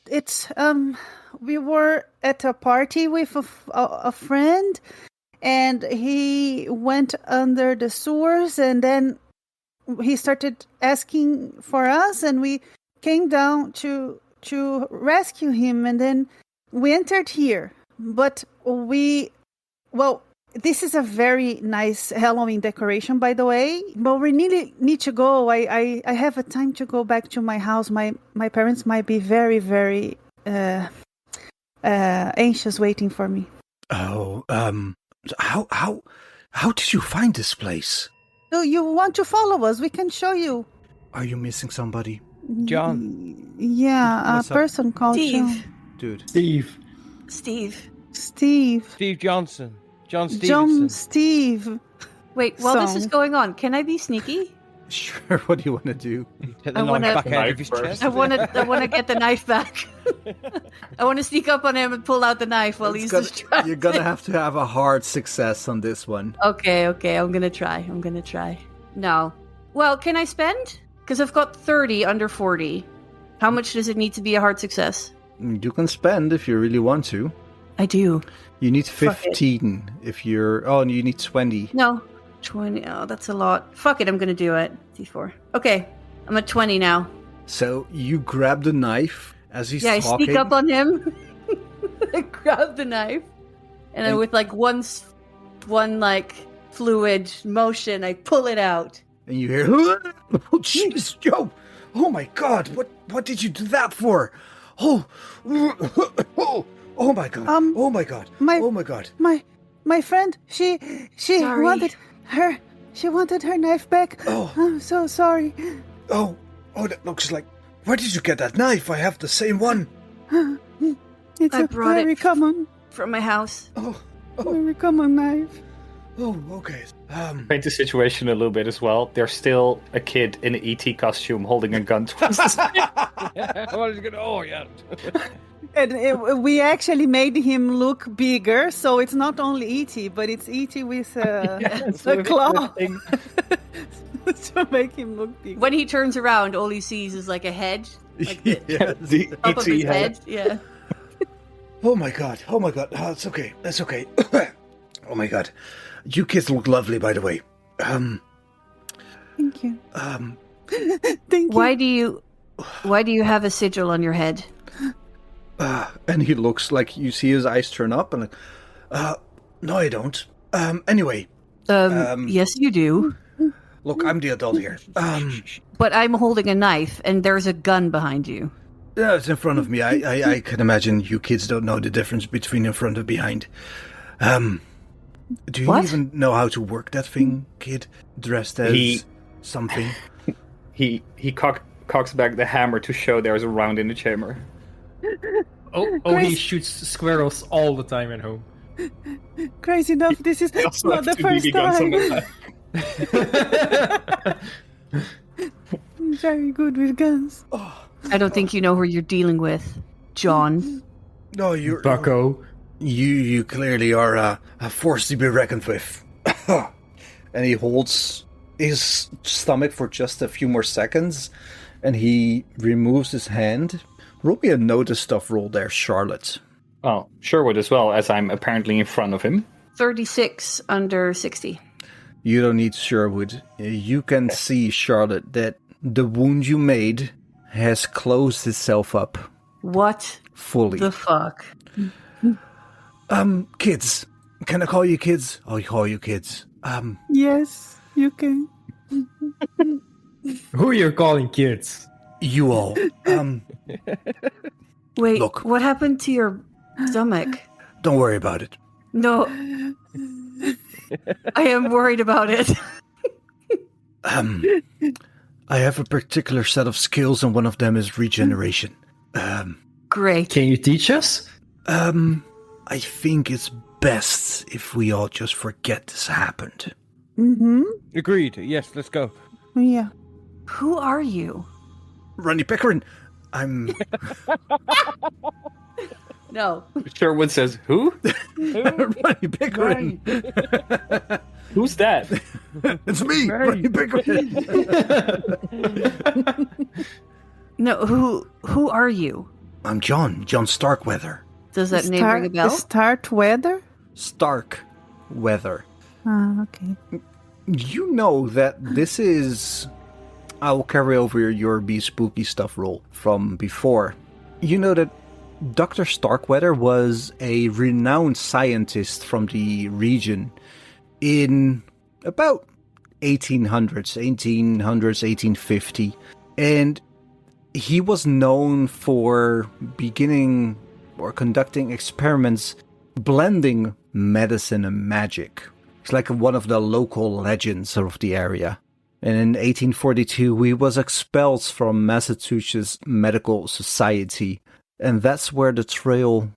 It's we were at a party with a friend, and he went under the sewers, and then he started asking for us, and we came down to rescue him, and then we entered here. But this is a very nice Halloween decoration, by the way. But we really need to go. I have a time to go back to my house. My parents might be very, very anxious waiting for me. Oh, how did you find this place? So you want to follow us? We can show you. Are you missing somebody? John. Yeah, What's a up? person called Steve. John. Dude. Steve. Steve. Steve Johnson. John Stevenson. John Steve. Wait, while this Song. is going on, can I be sneaky? Sure, what do you want to do? Take the I knife wanna- back out of Knife his first. chest. I want to get the knife back. I want to sneak up on him and pull out the knife while he's distracted. You're gonna have to have a hard success on this one. Okay, I'm gonna try. No. Well, can I spend? Because I've got 30 under 40. How much does it need to be a hard success? You can spend if you really want to. I do. You need Fuck it. 15 if you're... Oh, and you need 20. No. 20. Oh, that's a lot. Fuck it, I'm gonna do it. D4. Okay. I'm at 20 now. So you grab the knife as he's I talking. sneak up on him. I grab the knife. And then with like one like fluid motion, I pull it out. And you hear... Oh, jeez, Joe! Oh my god, what did you do that for? Oh my god. Oh my god. Oh my god. My friend, she Sorry. wanted her knife back. Oh. I'm so sorry. Oh, that looks like... Where did you get that knife? I have the same one. It's I a brought very it common, from my house. very common knife. Oh, okay. Paint the situation a little bit as well. There's still a kid in an ET costume holding a gun towards his head. Oh, yeah. And we actually made him look bigger, so it's not only E.T., but it's E.T. with a claw to make him look bigger. When he turns around, all he sees is like a head. Like the The top of his ET head. Yeah. Oh my god. Oh, it's okay. That's okay. Oh my god. You kids look lovely, by the way. Thank you. Thank you. Why do you have a sigil on your head? And he looks like you see his eyes turn up and like, no, I don't. Anyway. Yes, you do. Look, I'm the adult here. But I'm holding a knife, and there's a gun behind you. Yeah, it's in front of me. I can imagine you kids don't know the difference between in front and behind. Do you What? even know how to work that thing, kid? Dressed as something? He cocks back the hammer to show there's a round in the chamber. He shoots squirrels all the time at home. Crazy enough, this is Also not the has two first BB guns on time. the back. I'm very good with guns. I don't think you know who you're dealing with, John. No, you're... Bucko. You clearly are a force to be reckoned with. And he holds his stomach for just a few more seconds, and he removes his hand. Roll me a notice stuff roll there, Charlotte. Oh, Sherwood as well, as I'm apparently in front of him. 36 under 60. You don't need Sherwood. You can see, Charlotte, that the wound you made has closed itself up What fully. the fuck? Kids. Can I call you kids? I'll call you kids. Yes, you can. Who you're calling kids? You all. Wait, Look. what happened to your stomach? Don't worry about it. No. I am worried about it. I have a particular set of skills, and one of them is regeneration. Great. Can you teach us? I think it's best if we all just forget this happened. Mm-hmm. Agreed. Yes, let's go. Yeah. Who are you? Ronnie Pickering, I'm... No. Sherwood says, "Who? Ronnie Pickering. Who's that?" It's me, Ronnie Pickering. No, who are you? I'm John Ring Starkweather. a bell? Start weather? Starkweather. Okay. You know that this is... I'll carry over your Be Spooky Stuff roll from before. You know that Dr. Starkweather was a renowned scientist from the region in about 1850. And he was known for beginning or conducting experiments blending medicine and magic. He's like one of the local legends of the area. And in 1842, he was expelled from Massachusetts Medical Society. And that's where the trail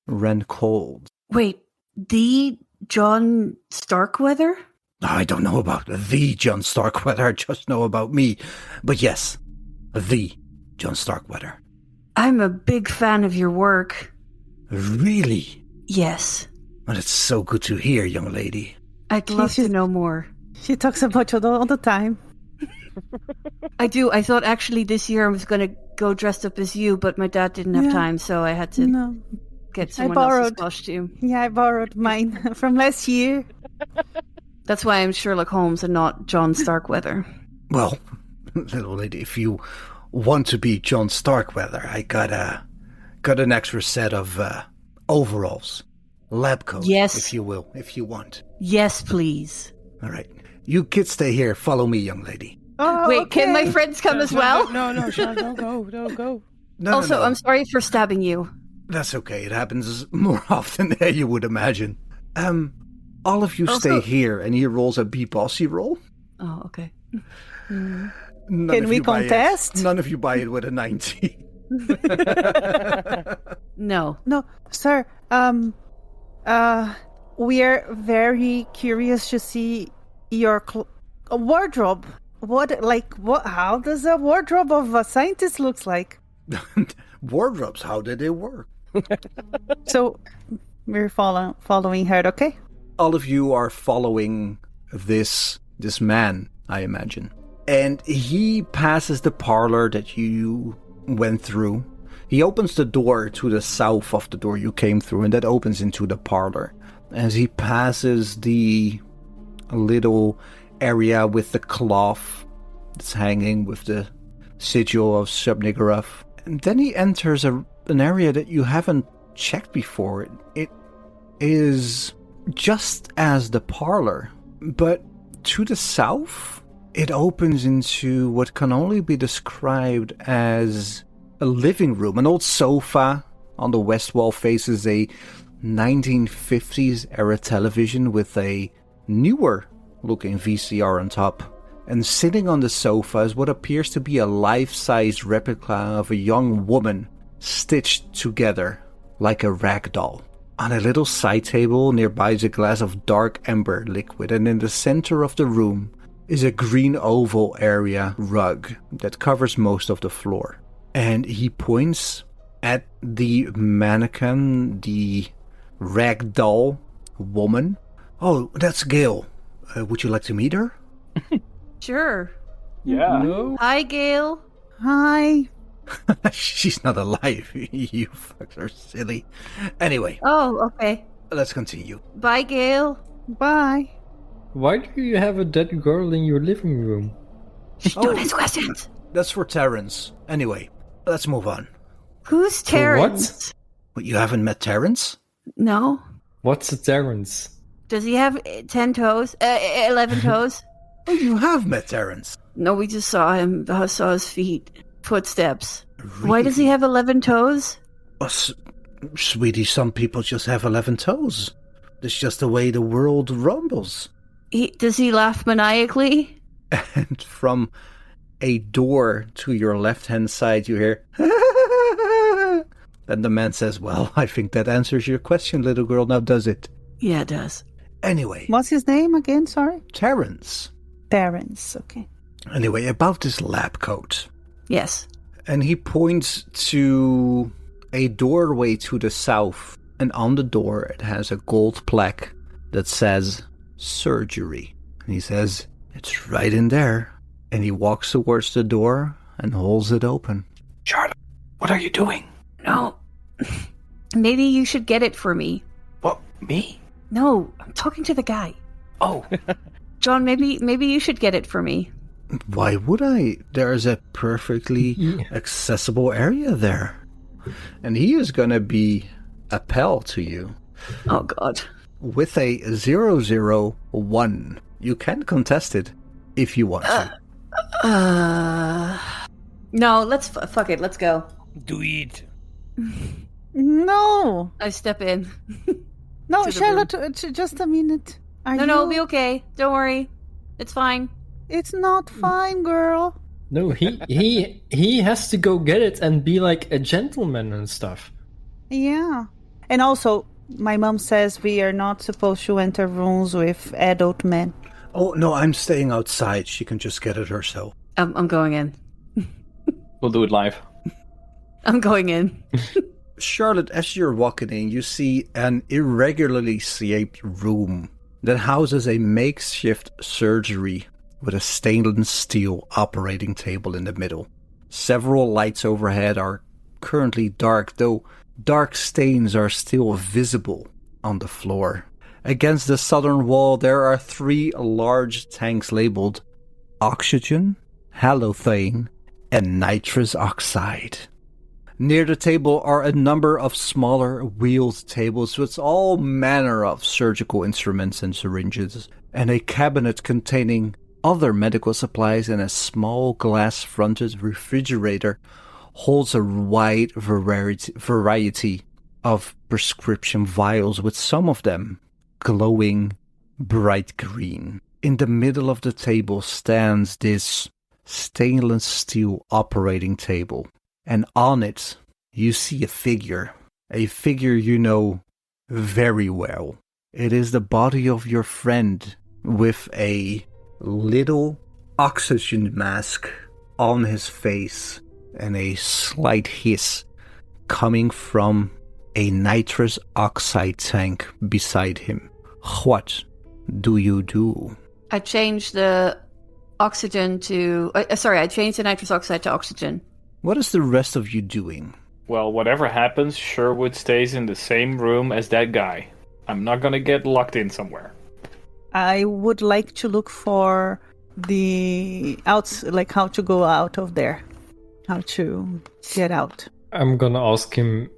ran cold. Wait, the John Starkweather? I don't know about the John Starkweather, I just know about me. But yes, the John Starkweather. I'm a big fan of your work. Really? Yes. Well, it's so good to hear, young lady. I'd love to know more. She talks about you all the time. I do. I thought actually this year I was going to go dressed up as you, but my dad didn't have time, so I had to get someone else's costume. Yeah, I borrowed mine from last year. That's why I'm Sherlock Holmes and not John Starkweather. Well, little lady, if you want to be John Starkweather, I got an extra set of overalls. Lab coat, if you will, if you want. Yes, please. All right. You kids stay here. Follow me, young lady. Oh, wait, can my friends come as well? No, Sean, don't go. No, also, I'm sorry for stabbing you. That's okay. It happens more often than you would imagine. All of you stay here, and he rolls a be bossy roll. Oh, okay. Can we contest? None of you buy it with a 19. No, sir. We are very curious to see your wardrobe. How does a wardrobe of a scientist looks like? Wardrobes, how did they work? So, we're following her, okay? All of you are following this man, I imagine. And he passes the parlor that you went through. He opens the door to the south of the door you came through, and that opens into the parlor. As he passes the little area with the cloth that's hanging with the sigil of Shub-Niggurath. And then he enters an area that you haven't checked before. It is just as the parlor, but to the south, it opens into what can only be described as a living room. An old sofa on the west wall faces a 1950s era television with a newer looking VCR on top. And sitting on the sofa is what appears to be a life-size replica of a young woman stitched together like a rag doll. On a little side table nearby is a glass of dark amber liquid, and in the center of the room is a green oval area rug that covers most of the floor. And he points at the mannequin, the rag doll woman. Oh, that's Gail. Would you like to meet her? Sure. Yeah. No. Hi, Gail. Hi. She's not alive. You fucks are silly. Anyway. Oh, okay. Let's continue. Bye, Gail. Bye. Why do you have a dead girl in your living room? Don't ask questions. That's for Terrence. Anyway, let's move on. Who's Terrence? What, you haven't met Terrence? No. What's a Terrence? Does he have 10 toes? 11 toes? Oh, you have met Terrence. No, we just saw him. Saw his feet. Footsteps. Really? Why does he have 11 toes? Oh, sweetie, some people just have 11 toes. That's just the way the world rumbles. Does he laugh maniacally? And from a door to your left-hand side, you hear... And the man says, well, I think that answers your question, little girl, now does it? Yeah, it does. Anyway. What's his name again? Sorry? Terrence. Terrence, okay. Anyway, about this lab coat. Yes. And he points to a doorway to the south. And on the door, it has a gold plaque that says surgery. And he says, it's right in there. And he walks towards the door and holds it open. Charlotte, what are you doing? No. Maybe you should get it for me. What, me? No, I'm talking to the guy. Oh. John, maybe you should get it for me. Why would I? There's a perfectly accessible area there. And he is going to be a pal to you. Oh, God. With a 001. You can contest it if you want to. No, let's fuck it. Let's go. Do it. No. I step in. No, Charlotte, just a minute. No, it'll be okay. Don't worry. It's fine. It's not fine, girl. No, he has to go get it and be like a gentleman and stuff. Yeah. And also, my mom says we are not supposed to enter rooms with adult men. Oh, no, I'm staying outside. She can just get it herself. I'm going in. We'll do it live. I'm going in. Charlotte, as you're walking in, you see an irregularly shaped room that houses a makeshift surgery with a stainless steel operating table in the middle. Several lights overhead are currently dark, though dark stains are still visible on the floor. Against the southern wall, there are 3 large tanks labeled oxygen, halothane, and nitrous oxide. Near the table are a number of smaller wheeled tables with all manner of surgical instruments and syringes, and a cabinet containing other medical supplies, and a small glass-fronted refrigerator holds a wide variety of prescription vials, with some of them glowing bright green. In the middle of the table stands this stainless steel operating table, and on it you see a figure you know very well. It is the body of your friend with a little oxygen mask on his face and a slight hiss coming from a nitrous oxide tank beside him. What do you do? I changed the oxygen to... I changed the nitrous oxide to oxygen. What is the rest of you doing? Well, whatever happens, Sherwood stays in the same room as that guy. I'm not gonna get locked in somewhere. I would like to look for the outs, like how to go out of there, how to get out. I'm gonna ask him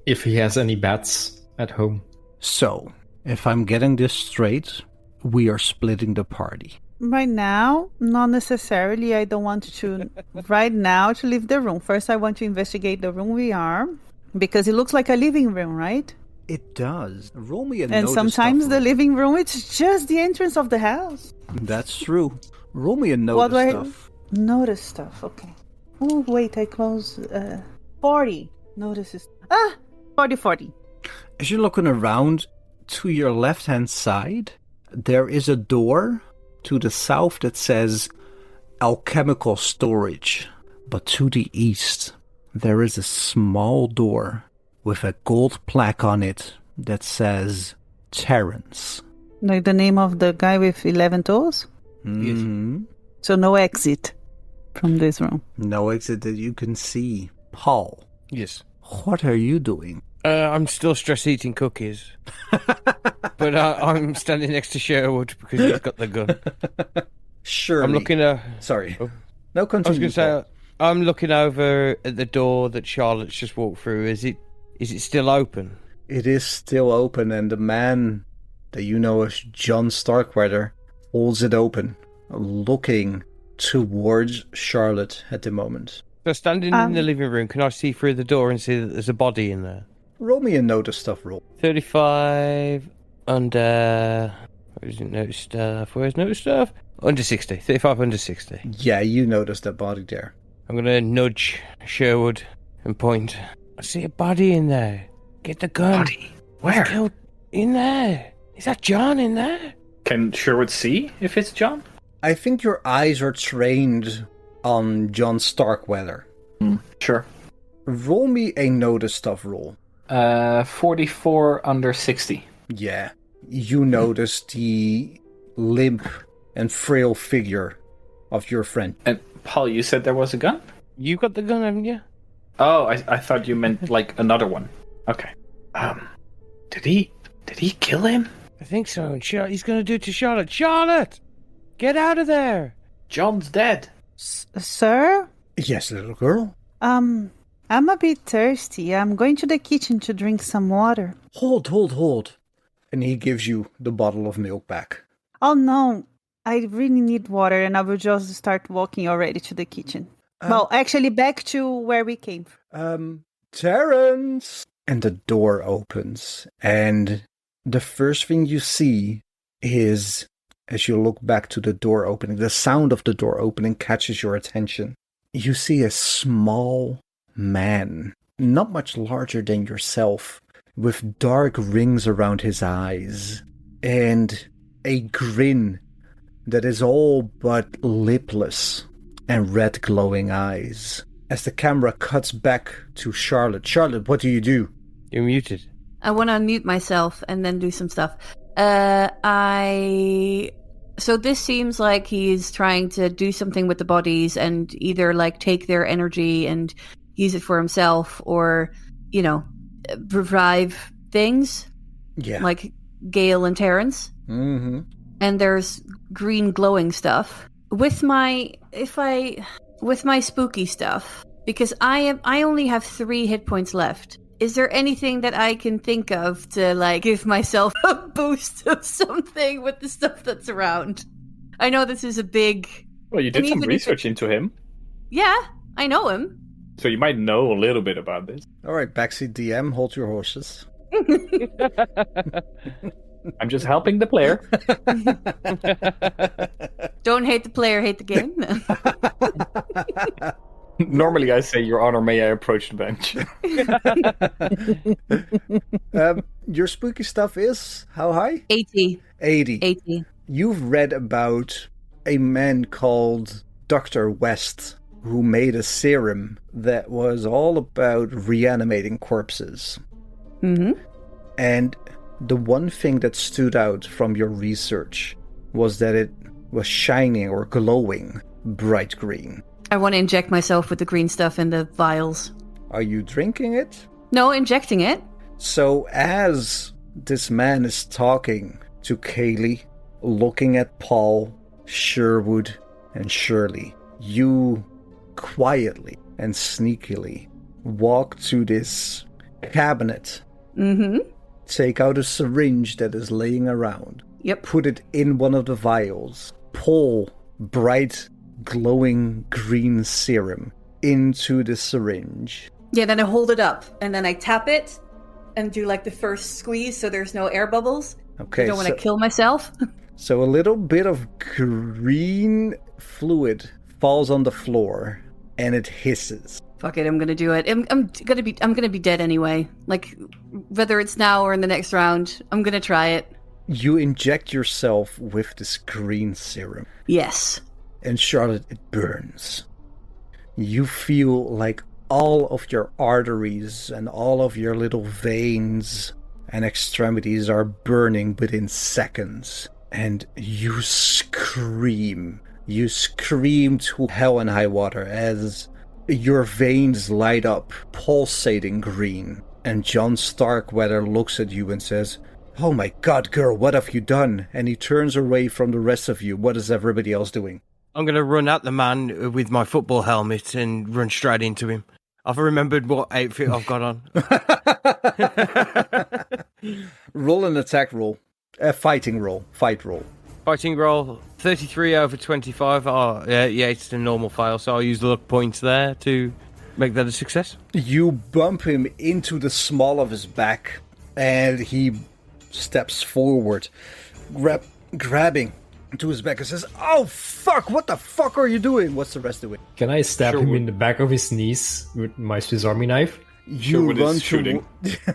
if he has any bats at home. So, if I'm getting this straight, we are splitting the party. Right now, not necessarily. I don't want to right now to leave the room. First, I want to investigate the room we are, because it looks like a living room, right? It does. Roll me a And notice sometimes stuff the roll. living room, it's just the entrance of the house. That's true. Roll me a What notice do I stuff. notice stuff? Okay. Oh, wait, I close 40 notices. 40. As you're looking around, to your left-hand side, there is a door to the south that says alchemical storage. But to the east, there is a small door with a gold plaque on it that says Terrence. Like the name of the guy with 11 toes? Mm-hmm. So no exit from this room. No exit that you can see. Paul, Yes. what are you doing? I'm still stress eating cookies. But I'm standing next to Sherwood because he's got the gun. Sure. I'm looking at... Sorry. Oh. No, I was continue. going to say, I'm looking over at the door that Charlotte's just walked through. Is it still open? It is still open, and the man that you know as John Starkweather holds it open, looking towards Charlotte at the moment. So standing in the living room, can I see through the door and see that there's a body in there? Roll me a notice stuff roll. 35 under... Where is it? Notice stuff. Where's notice stuff? Under 60. 35 under 60. Yeah, you noticed that body there. I'm going to nudge Sherwood and point. I see a body in there. Get the gun. Body? Where? He's killed in there. Is that John in there? Can Sherwood see if it's John? I think your eyes are trained on John Starkweather. Sure. Roll me a notice stuff roll. 44 under 60. Yeah. You notice the limp and frail figure of your friend. And Paul, you said there was a gun? You got the gun, haven't you? Oh, I thought you meant like another one. Okay. Did he kill him? I think so. And he's going to do it to Charlotte. Charlotte! Get out of there! John's dead. Sir? Yes, little girl. I'm a bit thirsty. I'm going to the kitchen to drink some water. Hold. And he gives you the bottle of milk back. Oh no, I really need water, and I will just start walking already to the kitchen. Well, actually back to where we came from. Terrence! And the door opens, and the first thing you see is, as you look back to the door opening, the sound of the door opening catches your attention. You see a small man, not much larger than yourself, with dark rings around his eyes, and a grin that is all but lipless and red glowing eyes. As the camera cuts back to Charlotte. Charlotte, what do you do? You're muted. I want to unmute myself and then do some stuff. So this seems like he's trying to do something with the bodies and either like take their energy and use it for himself or, revive things. Yeah. Like Gale and Terrence. Mm-hmm. And there's green glowing stuff. With my spooky stuff, because I only have 3 hit points left. Is there anything that I can think of to like give myself a boost of something with the stuff that's around? I know this is a big. Well, you did some research into him. Yeah, I know him. So you might know a little bit about this. All right, backseat DM, hold your horses. I'm just helping the player. Don't hate the player, hate the game. Normally I say, Your Honor, may I approach the bench? Your spooky stuff is how high? 80. 80. You've read about a man called Dr. West who made a serum that was all about reanimating corpses. Mm-hmm. And the one thing that stood out from your research was that it was shining or glowing bright green. I want to inject myself with the green stuff in the vials. Are you drinking it? No, injecting it. So as this man is talking to Kaylee, looking at Paul, Sherwood, and Shirley, you quietly and sneakily walk to this cabinet. Mm-hmm. Take out a syringe that is laying around. Yep. Put it in one of the vials. Pull bright, glowing green serum into the syringe. Yeah, then I hold it up, and then I tap it, and do like the first squeeze so there's no air bubbles. Okay. I don't want to kill myself. So a little bit of green fluid falls on the floor, and it hisses. Fuck it, I'm gonna do it. I'm gonna be dead anyway. Like, whether it's now or in the next round, I'm gonna try it. You inject yourself with this green serum. Yes. And Charlotte, it burns. You feel like all of your arteries and all of your little veins and extremities are burning within seconds. And you scream. You scream to hell and high water as your veins light up, pulsating green. And John Starkweather looks at you and says, "Oh my god, girl, what have you done?" And he turns away from the rest of you. What is everybody else doing? I'm going to run at the man with my football helmet and run straight into him. I've remembered what outfit I've got on. Roll an attack roll. A fighting roll. Fight roll. Fighting roll, 33 over 25. Oh, yeah, it's a normal fail, so I'll use the luck points there to make that a success. You bump him into the small of his back, and he steps forward, grabbing to his back and says, "Oh, fuck, what the fuck are you doing?" What's the rest doing? Can I stab him in the back of his knees with my Swiss Army knife? You run shooting.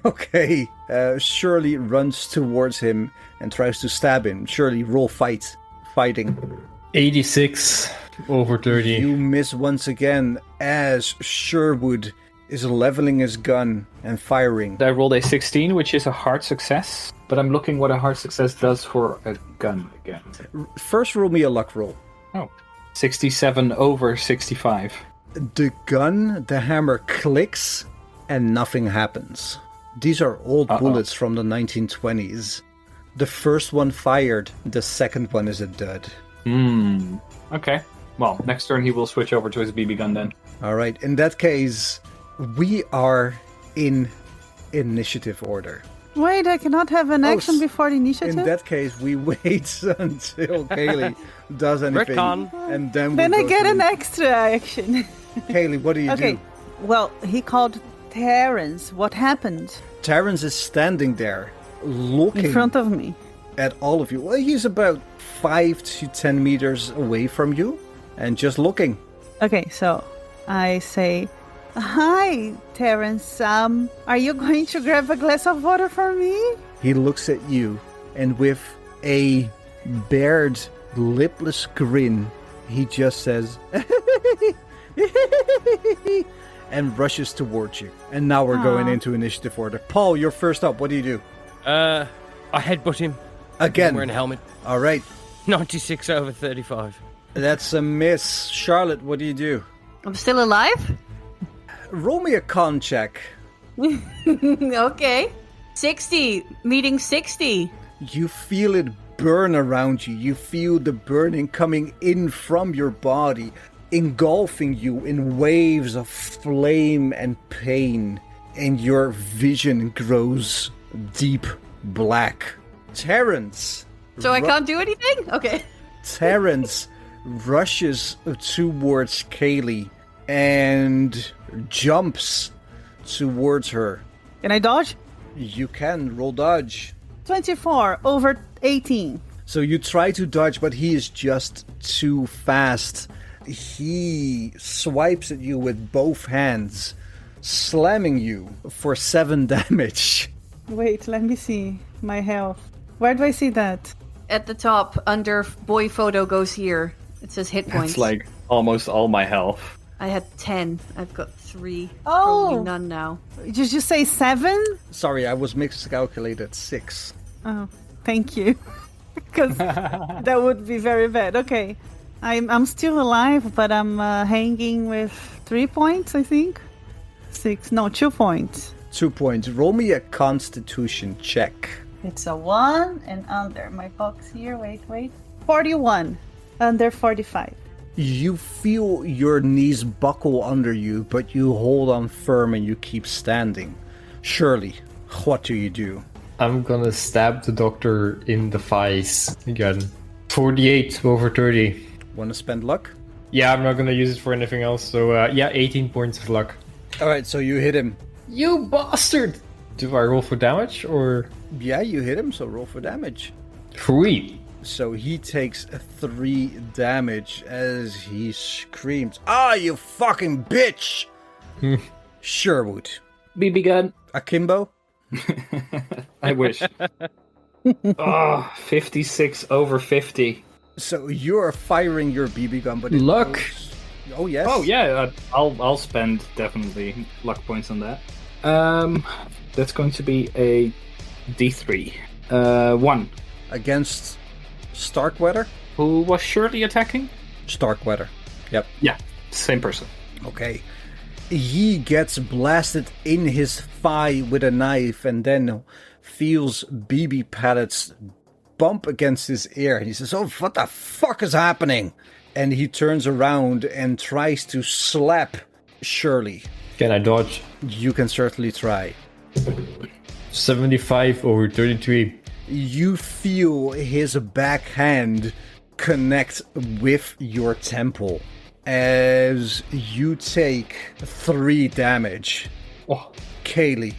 Okay. Shirley runs towards him and tries to stab him. Shirley, roll fighting. 86 over 30. You miss once again as Sherwood is leveling his gun and firing. I rolled a 16, which is a hard success, but I'm looking what a hard success does for a gun again. First, roll me a luck roll. Oh, 67 over 65. The gun, the hammer clicks, and nothing happens. These are old bullets from the 1920s. The first one fired, the second one is a dud. Okay. Well, next turn he will switch over to his BB gun then. Alright, in that case, we are in initiative order. Wait, I cannot have an action before the initiative? In that case, we wait until Kaylee does anything. Retcon. And then I get an extra action. Kaylee, what do you do? Well, he called Terrence. What happened? Terrence is standing there, looking in front of me at all of you. Well, he's about 5 to 10 meters away from you and just looking. Okay, so I say, "Hi, Terrence. Are you going to grab a glass of water for me?" He looks at you and with a bared lipless grin, he just says, and rushes towards you. And now we're going into initiative order. Paul, you're first up. What do you do? I headbutt him. Again? I'm wearing a helmet. All right. 96 over 35. That's a miss. Charlotte, what do you do? I'm still alive? Roll me a con check. Okay. 60. Meeting 60. You feel it burn around you. You feel the burning coming in from your body, engulfing you in waves of flame and pain. And your vision grows deep black. Terrence. So I can't do anything? Okay. Terrence rushes towards Kaylee and jumps towards her. Can I dodge? You can roll dodge. 24 over 18. So you try to dodge, but he is just too fast. He swipes at you with both hands, slamming you for 7 damage. Wait, let me see my health. Where do I see that? At the top, under boy photo goes here. It says hit points. That's like almost all my health. I had 10. I've got 3. Oh! Probably none now. Did you say 7? Sorry, I was miscalculated. 6. Oh, thank you. Because that would be very bad. Okay. I'm still alive, but I'm hanging with 3 points, I think. 6. No, 2 points. 2 points. Roll me a constitution check. It's a 1 and under my box here. Wait. 41. Under 45. You feel your knees buckle under you, but you hold on firm and you keep standing. Shirley, what do you do? I'm gonna stab the doctor in the face again. 48 over 30. Want to spend luck? Yeah, I'm not gonna use it for anything else, so 18 points of luck. Alright, so you hit him. You bastard! Do I roll for damage, or...? Yeah, you hit him, so roll for damage. 3. So he takes 3 damage as he screams, "Ah, you fucking bitch!" Sherwood. BB gun. Akimbo? I wish. 56 over 50. So you're firing your BB gun, but it Luck. goes... Oh, yes. Oh yeah, I'll spend definitely luck points on that. That's going to be a D3. 1. Against Starkweather? Who was Shirley attacking? Starkweather. Yep. Yeah, same person. Okay. He gets blasted in his thigh with a knife and then feels BB pellets bump against his ear. And he says, "Oh, what the fuck is happening?" And he turns around and tries to slap Shirley. Can I dodge? You can certainly try. 75 over 33. You feel his backhand connect with your temple as you take 3 damage. Oh. Kaylee,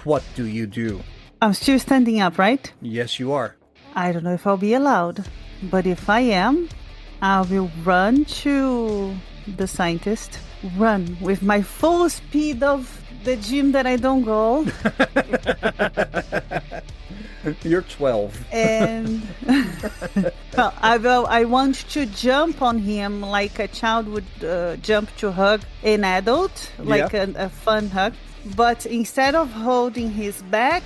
what do you do? I'm still standing up, right? Yes, you are. I don't know if I'll be allowed, but if I am, I will run to the scientist. Run with my full speed of the gym that I don't go. You're 12. And well, I want to jump on him like a child would jump to hug an adult, like a fun hug. But instead of holding his back,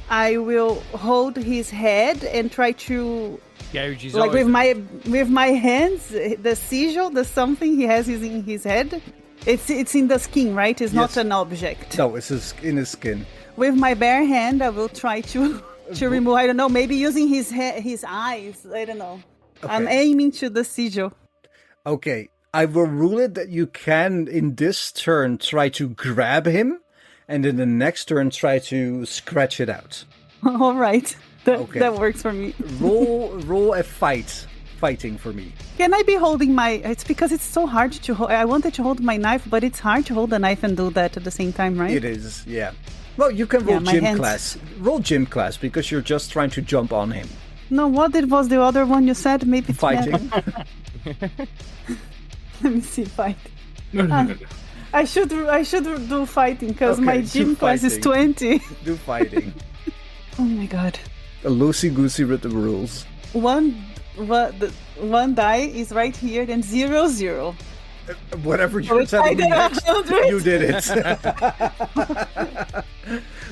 I will hold his head and try to gouge his like eyes. with my hands, the sigil, the something he has is in his head. It's in the skin, right? It's not an object. No, it's in his skin. With my bare hand, I will try to remove. I don't know, maybe using his eyes. I don't know. Okay. I'm aiming to the sigil. Okay, I will rule it that you can, in this turn, try to grab him, and in the next turn, try to scratch it out. All right, that works for me. roll a fighting for me. Can I be holding my... It's because it's so hard to hold. I wanted to hold my knife, but it's hard to hold the knife and do that at the same time, right? It is, yeah. Well, you can roll gym class. Roll gym class because you're just trying to jump on him. No, what was the other one you said? Maybe it's fighting. Let me see, fight. I should do fighting because my gym class is 20. Do fighting. Oh my god. A loosey-goosey with the rules. One the one die is right here, then 0, 0. Whatever you're telling me next, you did it.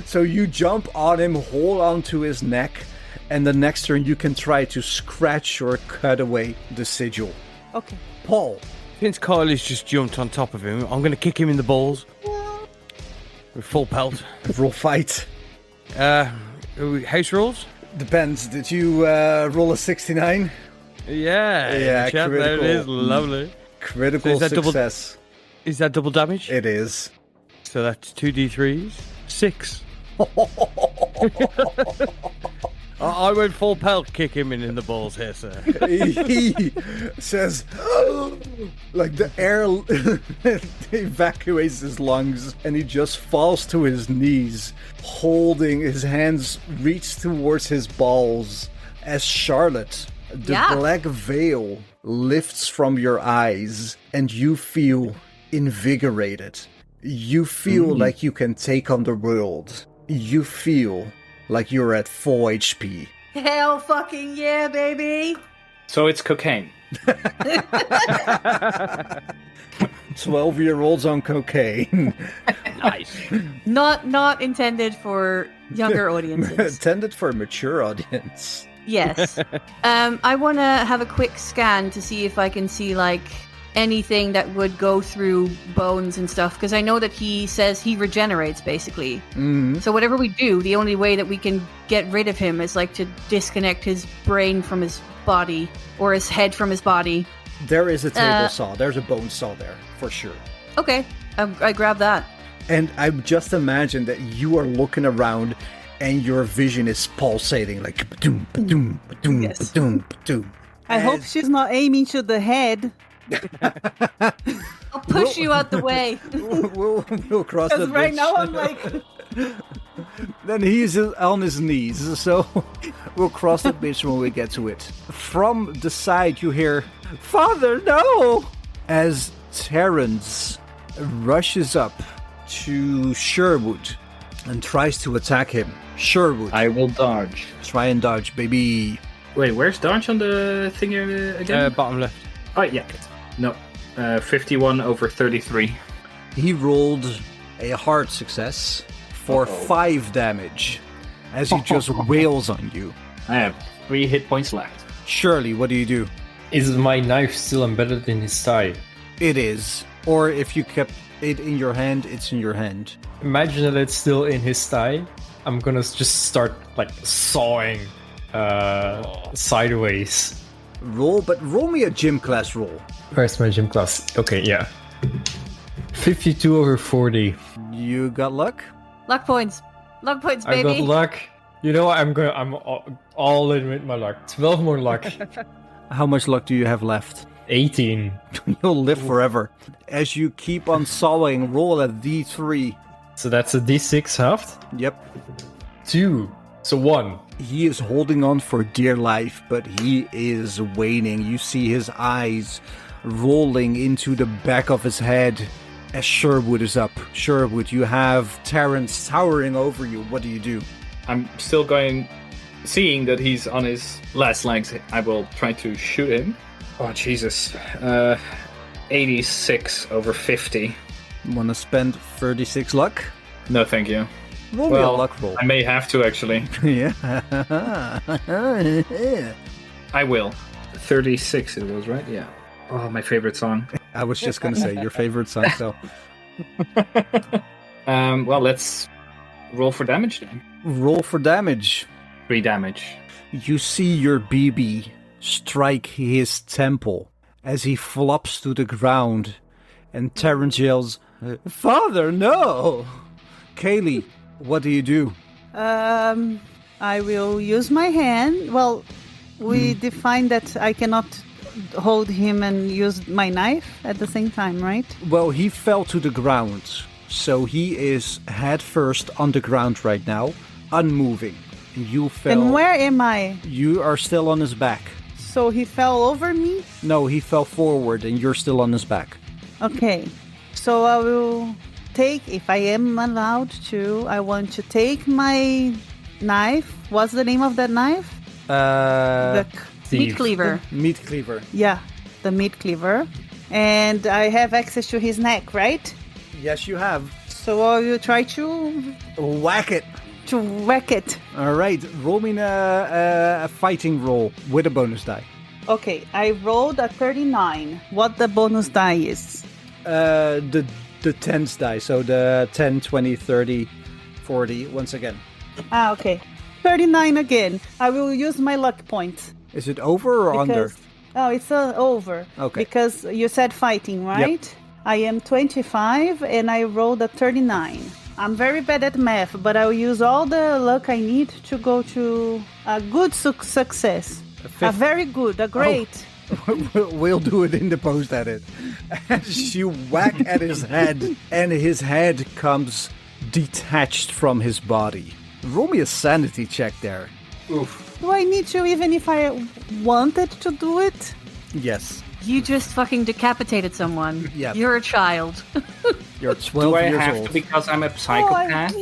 So you jump on him, hold onto his neck, and the next turn you can try to scratch or cut away the sigil. Okay. Paul. Since Kylie's just jumped on top of him, I'm going to kick him in the balls. With full pelt. Roll fight. House rules? Depends. Did you roll a 69? Yeah. Critical. There it is. Lovely. Critical success. Is that double damage? It is. So that's 2d3s. 6. I went full pelt, kick him in the balls here, sir. He says, like the air evacuates his lungs, and he just falls to his knees, holding his hands reached towards his balls as Charlotte, the black veil lifts from your eyes, and you feel invigorated. You feel like you can take on the world. You feel like you're at full HP. Hell fucking yeah, baby! So it's cocaine. 12-year-olds on cocaine. Nice. Not intended for younger audiences. Intended for a mature audience. Yes. I want to have a quick scan to see if I can see, like, anything that would go through bones and stuff, because I know that he says he regenerates, basically. Mm-hmm. So whatever we do, the only way that we can get rid of him is, like, to disconnect his brain from his body, or his head from his body. There is a table saw. There's a bone saw there, for sure. Okay. I grab that. And I just imagine that you are looking around and your vision is pulsating, like ba-doom, ba-doom, ba-doom, Yes. ba-doom, ba-doom. I hope she's not aiming to the head. I'll push you out the way. We'll cross that Because right bridge. now I'm like, Then he's on his knees, so we'll cross that bridge when we get to it. From the side you hear, "Father, no!" as Terrence rushes up to Sherwood and tries to attack him. Sherwood, I will dodge. try and dodge, baby. Wait, where's dodge on the thing again? Bottom left. Oh, yeah. No. 51 over 33. He rolled a hard success for 5 damage as he just wails on you. I have 3 hit points left. Shirley, what do you do? Is my knife still embedded in his thigh? It is. Or if you kept it in your hand, it's in your hand. Imagine that it's still in his thigh. I'm gonna just start like sawing sideways. Roll me a gym class roll. Where's my gym class? Okay, yeah. 52 over 40. You got luck? Luck points. Luck points, I baby. got luck. You know what? I'm all in with my luck. 12 more luck. How much luck do you have left? 18. You'll live forever. As you keep on sawing, roll a d3. So that's a d6 halved. Yep. 2. So 1. He is holding on for dear life, but he is waning. You see his eyes rolling into the back of his head as Sherwood is up. Sherwood, you have Terrence towering over you. What do you do? I'm still going... Seeing that he's on his last legs, I will try to shoot him. Oh, Jesus. 86 over 50. Want to spend 36 luck? No, thank you. Roll me a luck roll. I may have to, actually. Yeah. I will. 36 it was, right? Yeah. Oh, my favorite song. I was just going to say your favorite song, so... Well, let's roll for damage then. Roll for damage. 3 damage. You see your BB strike his temple as he flops to the ground, and Terrence yells, "Father, no!" Kaylee, what do you do? I will use my hand. Well, we define that I cannot hold him and use my knife at the same time, right? Well, he fell to the ground, so he is head first on the ground right now, unmoving. You fell. And where am I? You are still on his back. So he fell over me? No, he fell forward and you're still on his back. Okay. So I will take, if I am allowed to, I want to take my knife. What's the name of that knife? The Meat cleaver. Meat cleaver. Yeah, the meat cleaver. And I have access to his neck, right? Yes, you have. So I will try to Whack it. whack it. All right, roll me a fighting roll with a bonus die. Okay, I rolled a 39. What the bonus die is? The tens die, so the 10, 20, 30, 40, once again. Okay. 39 again. I will use my luck point. Is it over or under? Oh, it's over. Okay. Because you said fighting, right? Yep. I am 25 and I rolled a 39. I'm very bad at math, but I'll use all the luck I need to go to a good success. A very good, a great. We'll do it in the post edit. As you whack at his head, and his head comes detached from his body. Roll me a sanity check there. Oof. Do I need to, even if I wanted to do it? Yes. You just fucking decapitated someone. Yeah. You're a child. You're 12 Do I years have old. to because I'm a psychopath?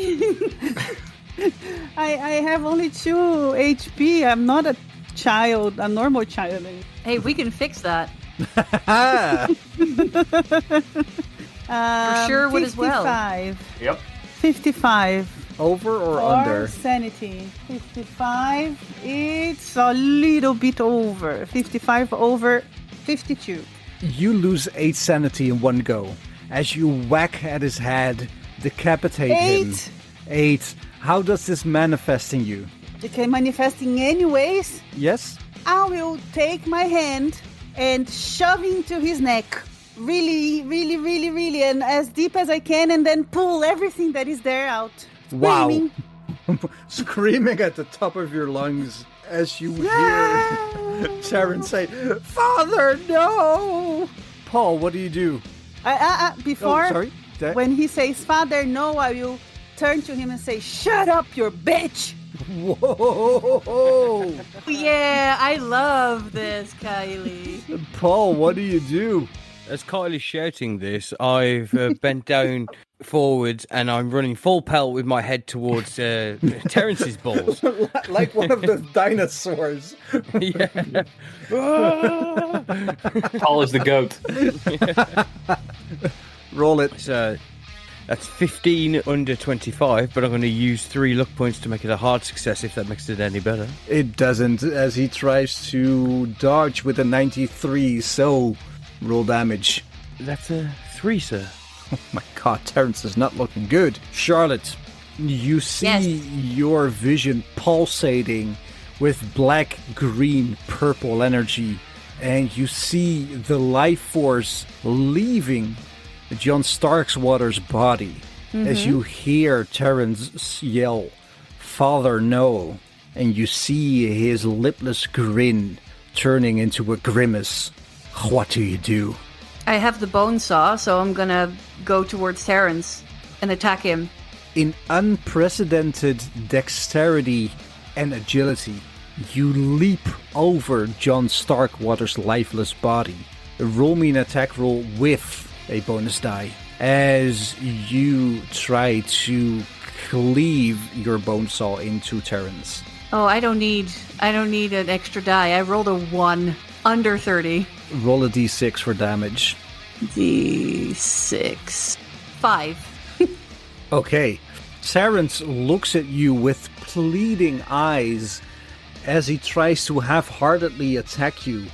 I have only 2 HP. I'm not a child, a normal child. Hey, we can fix that. For sure would as well. 55. Yep. 55. Over or under? Sanity. 55. It's a little bit over. 55 over 52. You lose 8 sanity in one go. As you whack at his head, decapitate him. 8. How does this manifest in you? It can manifest in any ways. Yes? I will take my hand and shove into his neck. Really, really, really, really, and as deep as I can, and then pull everything that is there out. Screaming. Wow. Screaming at the top of your lungs as you hear Terrence say, "Father, no!" Paul, what do you do? Before, Oh, sorry. When he says, "Father, no," I will turn to him and say, "Shut up, you bitch!" Whoa! Yeah, I love this, Kylie. Paul, what do you do? As Kylie's shouting this, I've bent down forwards and I'm running full pelt with my head towards Terrence's balls. Like one of the dinosaurs. Yeah. Paul is the goat. Roll it. So that's 15 under 25, but I'm going to use 3 luck points to make it a hard success if that makes it any better. It doesn't, as he tries to dodge with a 93, so roll damage. That's a 3, sir. Oh my god, Terrence is not looking good. Charlotte, you see your vision pulsating with black, green, purple energy, and you see the life force leaving John Starkwater's body as you hear Terrence yell, "Father, no," and you see his lipless grin turning into a grimace. What do you do? I have the bone saw, so I'm gonna go towards Terrence and attack him. In unprecedented dexterity and agility, you leap over John Starkwater's lifeless body. Roll me an attack roll with a bonus die as you try to cleave your bone saw into Terrence. Oh, I don't need an extra die. I rolled a 1 under 30. Roll a d6 for damage. D6. 5. Okay. Terrence looks at you with pleading eyes as he tries to half-heartedly attack you,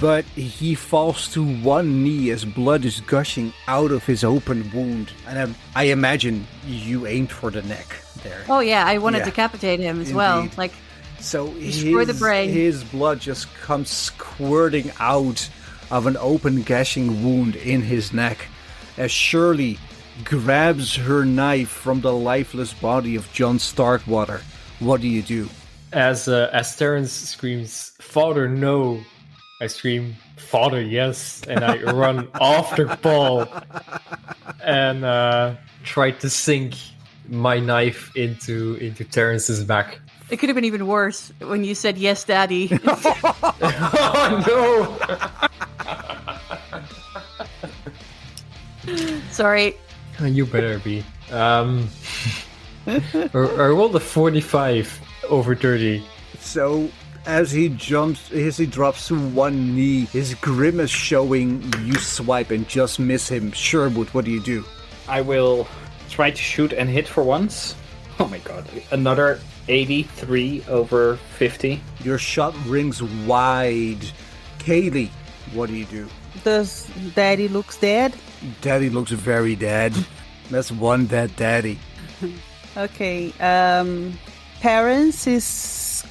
but he falls to one knee as blood is gushing out of his open wound. And I imagine you aimed for the neck there. Oh yeah, I want to decapitate him as well. Indeed. Like, so destroy the brain. His blood just comes squirting out of an open gashing wound in his neck as Shirley grabs her knife from the lifeless body of John Starkwater. What do you do? As Terrence screams, "Father, no!" I scream, "Father, yes!" And I run after Paul and try to sink my knife into Terrence's back. it could have been even worse when you said "Yes, Daddy." Oh no! Sorry. You better be. I rolled a 45 over 30. So, as he drops to one knee, his grimace showing, you swipe and just miss him. Sherwood, what do you do? I will try to shoot and hit for once. Oh my god. Another 83 over 50. Your shot rings wide. Kaylee, what do you do? Does Daddy looks dead? Daddy looks very dead. That's one dead daddy. Okay. Parents is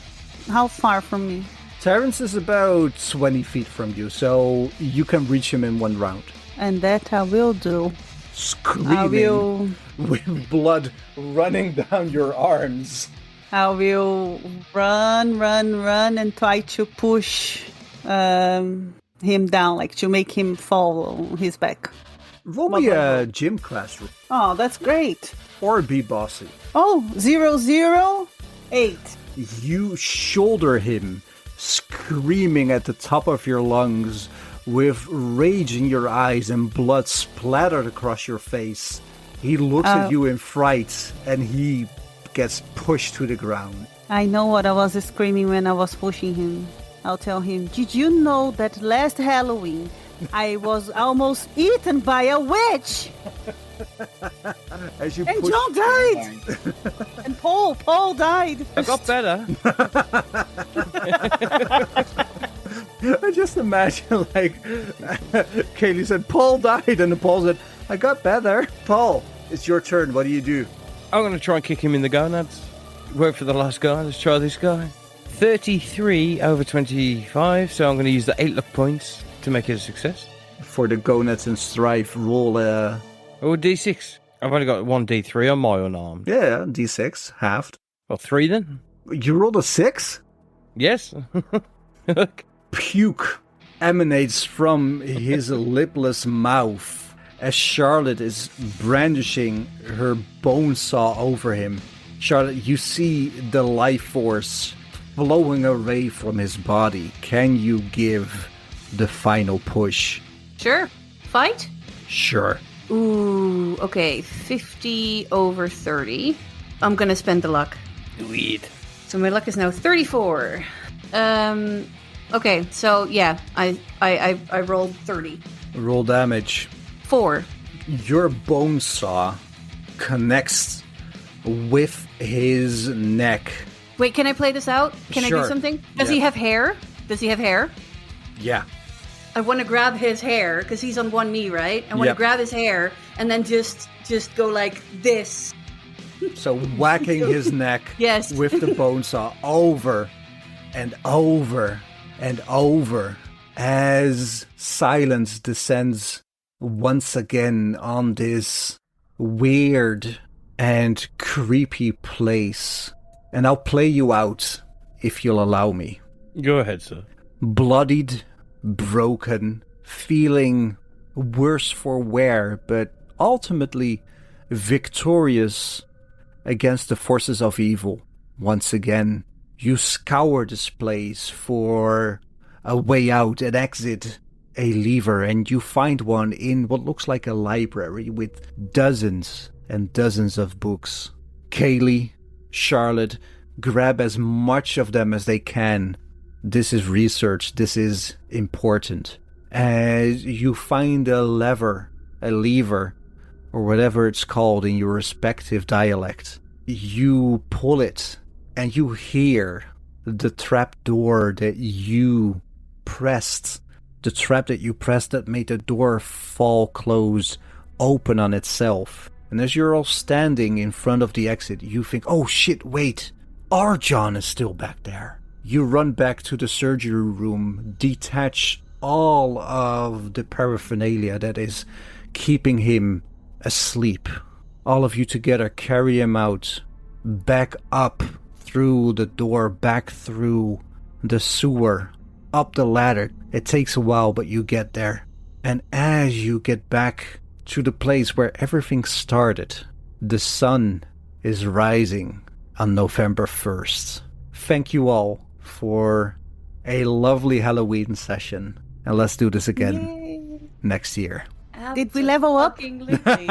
how far from me? Terrence is about 20 feet from you, so you can reach him in one round. And that I will do. Screaming with blood running down your arms. I will run, and try to push him down, like to make him fall on his back. Roll me a gym class. Oh, that's great. Or be bossy. Oh, 008. You shoulder him, screaming at the top of your lungs, with rage in your eyes and blood splattered across your face. He looks at you in fright, and he gets pushed to the ground. I know what I was screaming when I was pushing him. I'll tell him, did you know that last Halloween I was almost eaten by a witch? And John died! And Paul died! I got better. I just imagine, like, Kaylee said, Paul died, and Paul said, I got better. Paul, it's your turn. What do you do? I'm going to try and kick him in the gonads. Work for the last guy. Let's try this guy. 33 over 25, so I'm going to use the 8 luck points to make it a success. For the gonads and strife, roll a... Oh, D6. I've only got 1 D3 on my unarmed. Yeah, D6, halved. Well, 3 then. You rolled a 6? Yes. Puke emanates from his lipless mouth as Charlotte is brandishing her bone saw over him. Charlotte, you see the life force flowing away from his body. Can you give the final push? Sure. Fight? Sure. Ooh, okay. 50 over 30. I'm gonna spend the luck. Do it. So my luck is now 34. Okay, so yeah, I rolled 30. Roll damage. 4. Your bone saw connects with his neck. Wait, can I play this out? Can I Sure. do something? Does he have hair? Does he have hair? Yeah. I want to grab his hair because he's on one knee, right? I want to Yep. grab his hair and then just go like this. So whacking his neck Yes. with the bone saw over and over and over as silence descends once again on this weird and creepy place. And I'll play you out if you'll allow me. Go ahead, sir. Bloodied, broken, feeling worse for wear, but ultimately victorious against the forces of evil. Once again, you scour this place for a way out, an exit, a lever, and you find one in what looks like a library with dozens and dozens of books. Kaylee, Charlotte, grab as much of them as they can. This is research. This is important. As you find a lever, or whatever it's called in your respective dialect, you pull it and you hear the trap door that you pressed, that made the door fall closed, open on itself. And as you're all standing in front of the exit, you think, oh shit, wait, our John is still back there. You run back to the surgery room, detach all of the paraphernalia that is keeping him asleep. All of you together carry him out, back up through the door, back through the sewer, up the ladder. It takes a while, but you get there. And as you get back to the place where everything started, the sun is rising on November 1st. Thank you all for a lovely Halloween session. And let's do this again next year. Did we level up? Absolutely.